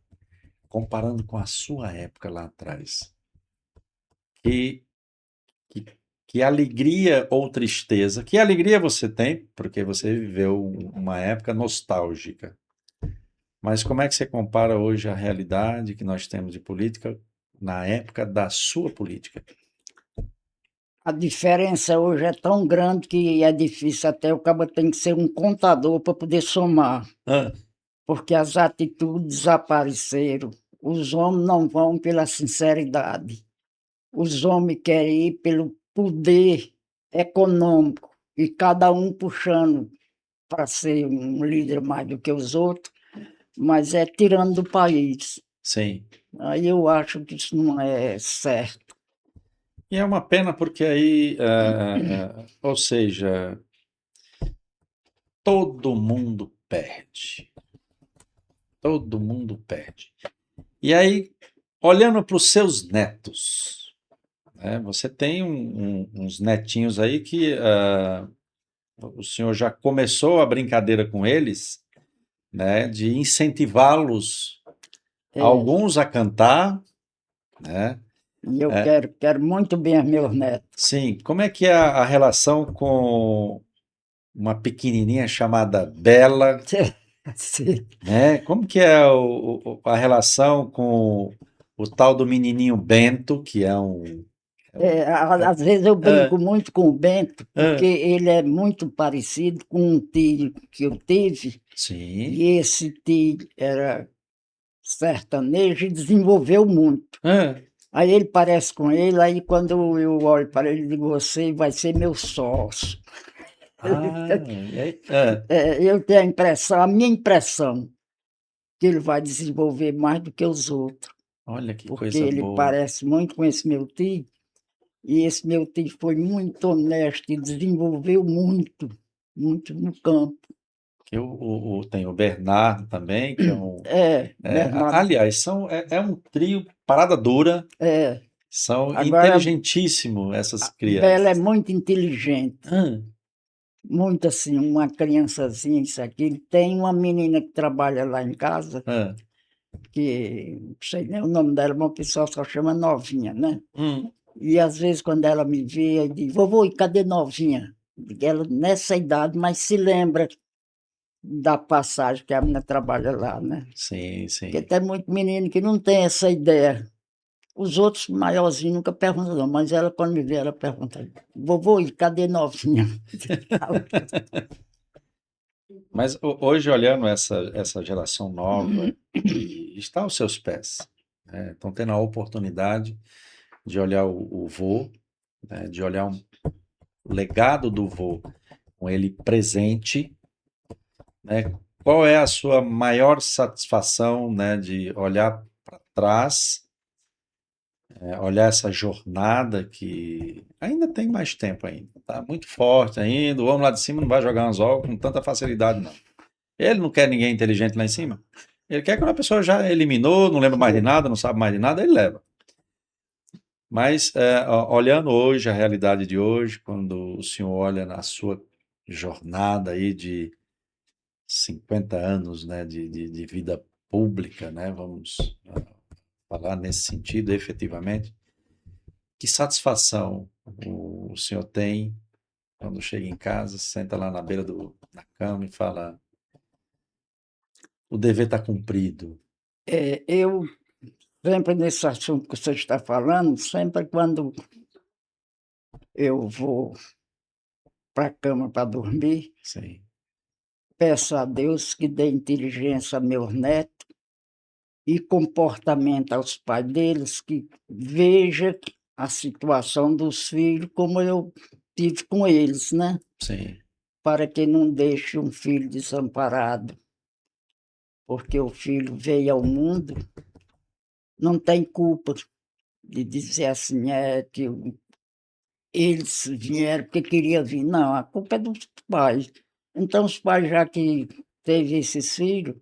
comparando com a sua época lá atrás, que, que alegria ou tristeza, que alegria você tem, porque você viveu uma época nostálgica, mas como é que você compara hoje a realidade que nós temos de política na época da sua política?
A diferença hoje é tão grande que é difícil, até o cabo tem que ser um contador para poder somar. Porque as atitudes desapareceram. Os homens não vão pela sinceridade. Os homens querem ir pelo poder econômico, e cada um puxando para ser um líder mais do que os outros, mas é tirando do país.
Sim.
Aí eu acho que isso não é certo.
E é uma pena porque aí, ou seja, todo mundo perde. Todo mundo perde. E aí, olhando para os seus netos, né, você tem uns netinhos aí que o senhor já começou a brincadeira com eles, né, de incentivá-los, alguns a cantar, né?
E eu quero muito bem os meus netos.
Sim, como é que é a relação com uma pequenininha chamada Bela,
Sim.
né? Como que é a relação com o tal do menininho Bento, que é um...
Às vezes eu brinco muito com o Bento, porque ele é muito parecido com um tio que eu tive,
Sim.
e esse tio era sertanejo e desenvolveu muito. Aí ele parece com ele, aí quando eu olho para ele, digo, você vai ser meu sócio. Eu tenho a minha impressão, que ele vai desenvolver mais do que os outros.
Olha que
porque
coisa
ele
boa.
parece muito com esse meu tio, e esse meu tio foi muito honesto e desenvolveu muito, muito no campo.
Tem o Bernardo também, que é um...
Bernardo.
Aliás, é um trio parada dura, são
Agora,
inteligentíssimos essas
a Bela é
crianças.
muito inteligente, muito assim, uma criançazinha, isso aqui. Tem uma menina que trabalha lá em casa, que não sei nem o nome dela, mas o pessoal só chama Novinha, né? E às vezes quando ela me vê, eu digo, vovô, e cadê Novinha? Ela nessa idade, mas se lembra da passagem que a menina trabalha lá, né?
Sim, sim.
Porque tem muito menino que não tem essa ideia. Os outros maiorzinhos nunca perguntam, não, mas ela, quando me vê, ela pergunta, vovô, e cadê Novinha?
Mas hoje, olhando essa geração nova, que está aos seus pés, né, estão tendo a oportunidade de olhar o vô, né, de olhar o legado do vô com ele presente, né? Qual é a sua maior satisfação, né, de olhar para trás, olhar essa jornada que ainda tem mais tempo ainda, tá muito forte ainda, o homem lá de cima não vai jogar anzol com tanta facilidade, não. Ele não quer ninguém inteligente lá em cima. Ele quer que uma pessoa já eliminou, não lembra mais de nada, não sabe mais de nada, ele leva. Mas, olhando hoje, a realidade de hoje, quando o senhor olha na sua jornada aí de 50 anos, né, de vida pública, né, vamos falar nesse sentido, efetivamente. Que satisfação o senhor tem quando chega em casa, senta lá na beira da cama e fala: o dever está cumprido.
Eu, sempre nesse assunto que você está falando, sempre quando eu vou para a cama para dormir,
Sim,
peço a Deus que dê inteligência a meus netos e comportamento aos pais deles, que veja a situação dos filhos como eu tive com eles, né?
sim,
Para que não deixe um filho desamparado, porque o filho veio ao mundo, não tem culpa de dizer assim, que eles vieram porque queriam vir. Não, a culpa é dos pais. Então, os pais, já que teve esses filhos,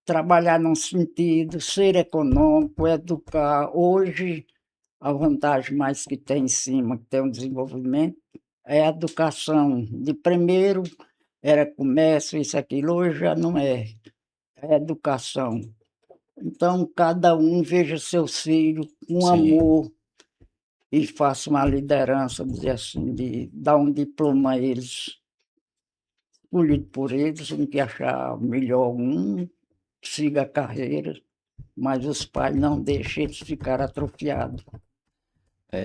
trabalhar num sentido, ser econômico, educar. Hoje, a vantagem mais que tem em cima, que tem um desenvolvimento, é a educação. De primeiro era comércio, isso, aquilo, hoje já não é. É educação. Então, cada um veja seus filhos com
sim.
amor e faça uma liderança, dizer assim, de dar um diploma a eles, escolhido por eles, um que achar melhor siga a carreira, mas os pais não deixem eles ficar atrofiados.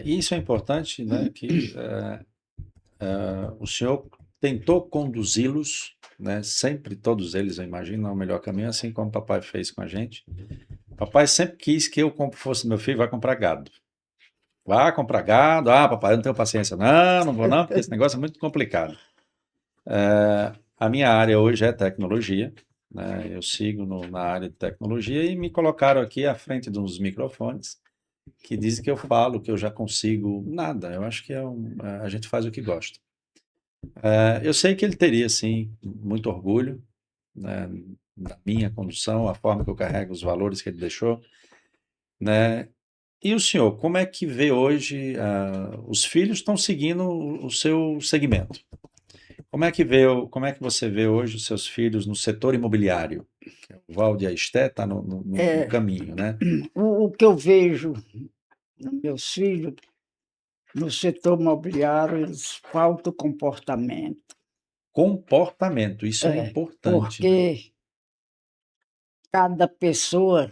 E isso é importante, né, que o senhor tentou conduzi-los, né, sempre, todos eles, eu imagino, ao melhor caminho, assim como o papai fez com a gente. Papai sempre quis que eu fosse meu filho, vai comprar gado. Vai comprar gado. Ah, papai, eu não tenho paciência. Não, não vou não, porque esse negócio é muito complicado. A minha área hoje é tecnologia, né? Eu sigo na área de tecnologia e me colocaram aqui à frente de uns microfones que dizem que eu falo, que eu já consigo nada. Eu acho que a gente faz o que gosta. Eu sei que ele teria, sim, muito orgulho, né, da minha condução, a forma que eu carrego, os valores que ele deixou, né? E o senhor, como é que vê hoje, os filhos estão seguindo o seu segmento? Como é que você vê hoje os seus filhos no setor imobiliário? O Valde e a Esté está no
É,
caminho, né?
o que eu vejo nos meus filhos, no setor imobiliário, eles faltam comportamento.
Comportamento, isso é
É,
importante, né?
porque cada pessoa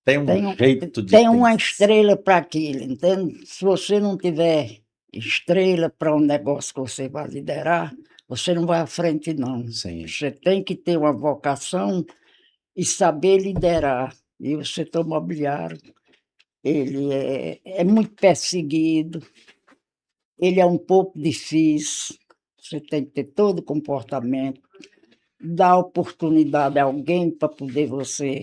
Tem um
tem,
jeito de
tem uma
pensar.
estrela para aquilo, entende? Se você não tiver estrela para um negócio que você vai liderar, você não vai à frente, não.
Sim,
Você tem que ter uma vocação e saber liderar. E o setor imobiliário, ele é muito perseguido, ele é um pouco difícil, você tem que ter todo o comportamento, dar oportunidade a alguém para poder você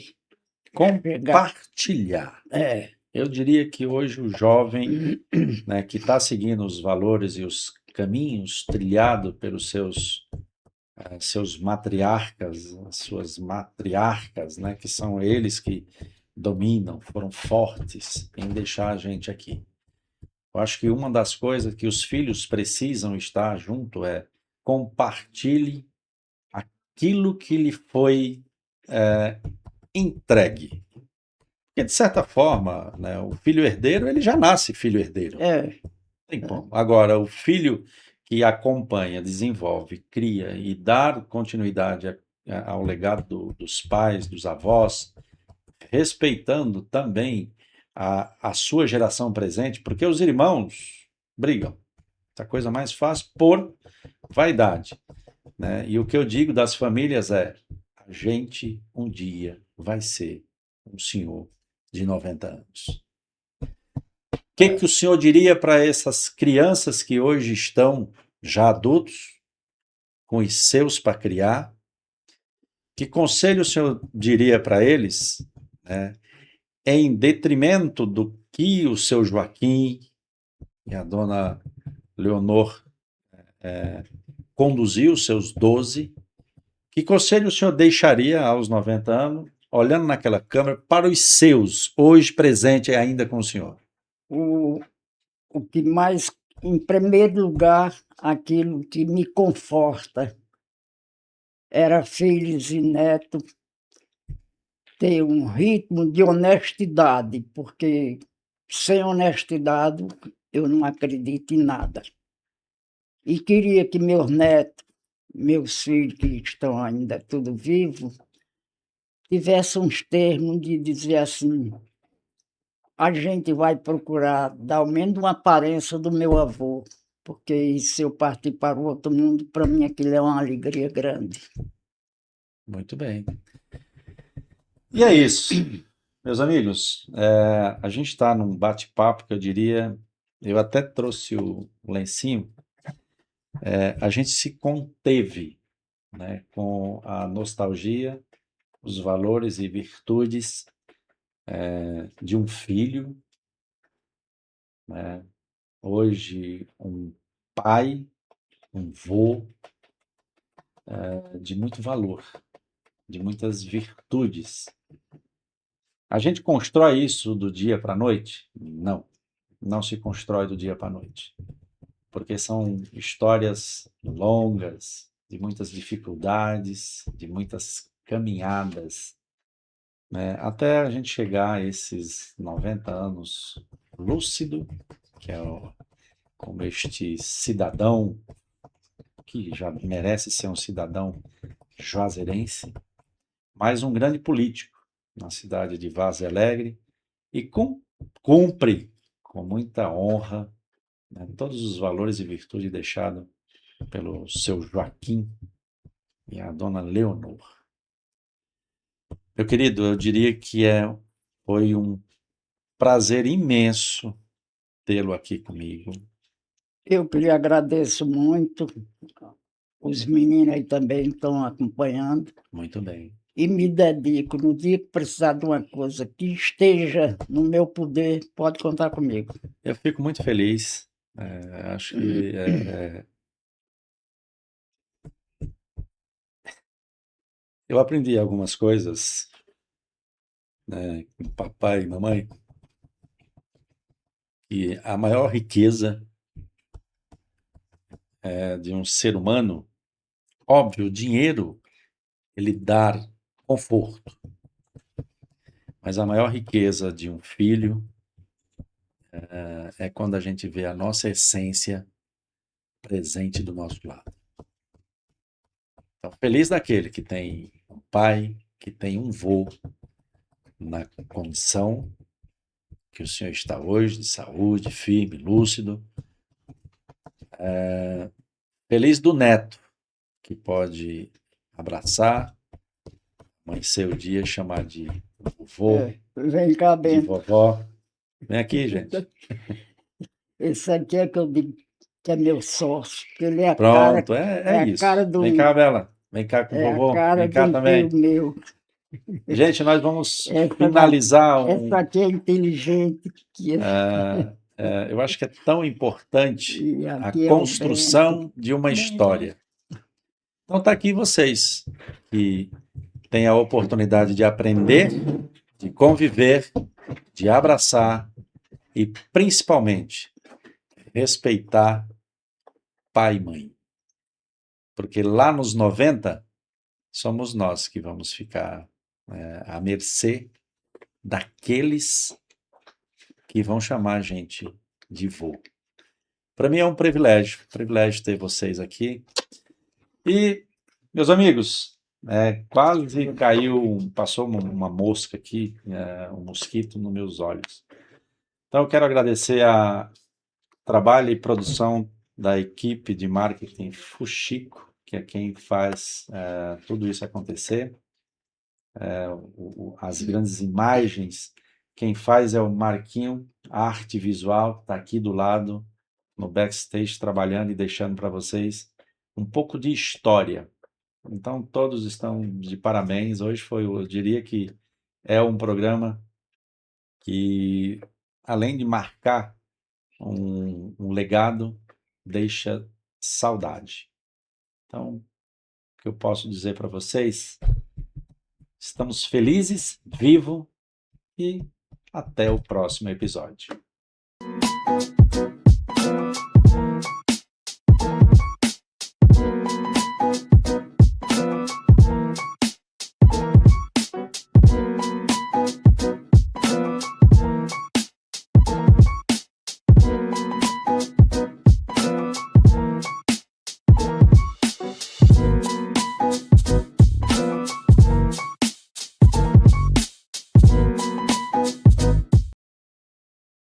chegar.
compartilhar.
É,
Eu diria que hoje o jovem, né, que está seguindo os valores e os caminhos trilhados pelos seus matriarcas, as suas matriarcas, né, que são eles que dominam, foram fortes em deixar a gente aqui. Eu acho que uma das coisas que os filhos precisam estar junto é compartilhe aquilo que lhe foi entregue. Porque, de certa forma, né, o filho herdeiro, ele já nasce filho herdeiro.
é,
Tem como. Agora, o filho que acompanha, desenvolve, cria e dá continuidade ao legado dos pais, dos avós, respeitando também a sua geração presente, porque os irmãos brigam. Essa coisa mais fácil por vaidade, né? E o que eu digo das famílias é: a gente um dia vai ser um senhor de 90 anos. O que o senhor diria para essas crianças que hoje estão já adultos, com os seus para criar? Que conselho o senhor diria para eles, né, em detrimento do que o seu Joaquim e a dona Leonor conduziu, seus 12? Que conselho o senhor deixaria aos 90 anos, olhando naquela câmera, para os seus, hoje presente ainda com o senhor?
o, o que mais, em primeiro lugar, aquilo que me conforta, era filhos e netos, ter um ritmo de honestidade, porque sem honestidade eu não acredito em nada. E queria que meus netos, meus filhos que estão ainda tudo vivos, tivessem uns termos de dizer assim, a gente vai procurar dar ao menos uma aparência do meu avô, porque se eu partir para o outro mundo, para mim aquilo é uma alegria grande.
Muito bem. E é isso, meus amigos. A gente está num bate-papo que eu diria, eu até trouxe o lencinho, a gente se conteve, né, com a nostalgia, os valores e virtudes de um filho, né, hoje um pai, um vô, de muito valor, de muitas virtudes. A gente constrói isso do dia para a noite? Não, não se constrói do dia para a noite, porque são histórias longas, de muitas dificuldades, de muitas caminhadas, né? Até a gente chegar a esses 90 anos lúcido, que é como este cidadão que já merece ser um cidadão juazeirense, mas um grande político na cidade de Vaza Alegre e cumpre com muita honra, né, todos os valores e virtudes deixados pelo seu Joaquim e a dona Leonor. Meu querido, eu diria que foi um prazer imenso tê-lo aqui comigo.
Eu que lhe agradeço muito, os meninos aí também estão acompanhando.
Muito bem.
E me dedico, no dia que precisar de uma coisa que esteja no meu poder, pode contar comigo.
Eu fico muito feliz. Acho que eu aprendi algumas coisas, né, com papai e mamãe, e a maior riqueza de um ser humano, óbvio, o dinheiro, ele dá conforto, mas a maior riqueza de um filho é quando a gente vê a nossa essência presente do nosso lado. Então, feliz daquele que tem um pai, que tem um vô na condição que o senhor está hoje, de saúde, firme, lúcido. Feliz do neto, que pode abraçar, amanhecer o dia, chamar de vovô,
Vem cá,
de
Bento.
vovó. Vem aqui, gente.
Esse aqui é que eu digo que é meu sócio, que ele é a cara,
Pronto, é
é a
isso.
cara do,
Vem cá, Bela. Vem cá com o
é a
vovô.
cara
Vem cá
do
também.
tio meu.
Gente, nós vamos
Essa,
finalizar
essa aqui é inteligente, que
eu acho que é tão importante
e
a
aqui é o Bento.
construção de uma história. Então está aqui vocês, que têm a oportunidade de aprender, de conviver, de abraçar e, principalmente, respeitar pai e mãe. Porque lá nos 90, somos nós que vamos ficar à mercê daqueles que vão chamar a gente de vô. Para mim é um privilégio ter vocês aqui. E, meus amigos, quase caiu, passou uma mosca aqui, um mosquito nos meus olhos. Então eu quero agradecer a trabalho e produção da equipe de marketing Fuxico, que é quem faz tudo isso acontecer. As grandes imagens, quem faz é o Marquinho, arte visual, está aqui do lado, no backstage, trabalhando e deixando para vocês um pouco de história. Então, todos estão de parabéns. Hoje eu diria que é um programa que, além de marcar um legado, deixa saudade. Então, o que eu posso dizer para vocês? Estamos felizes, vivos e até o próximo episódio.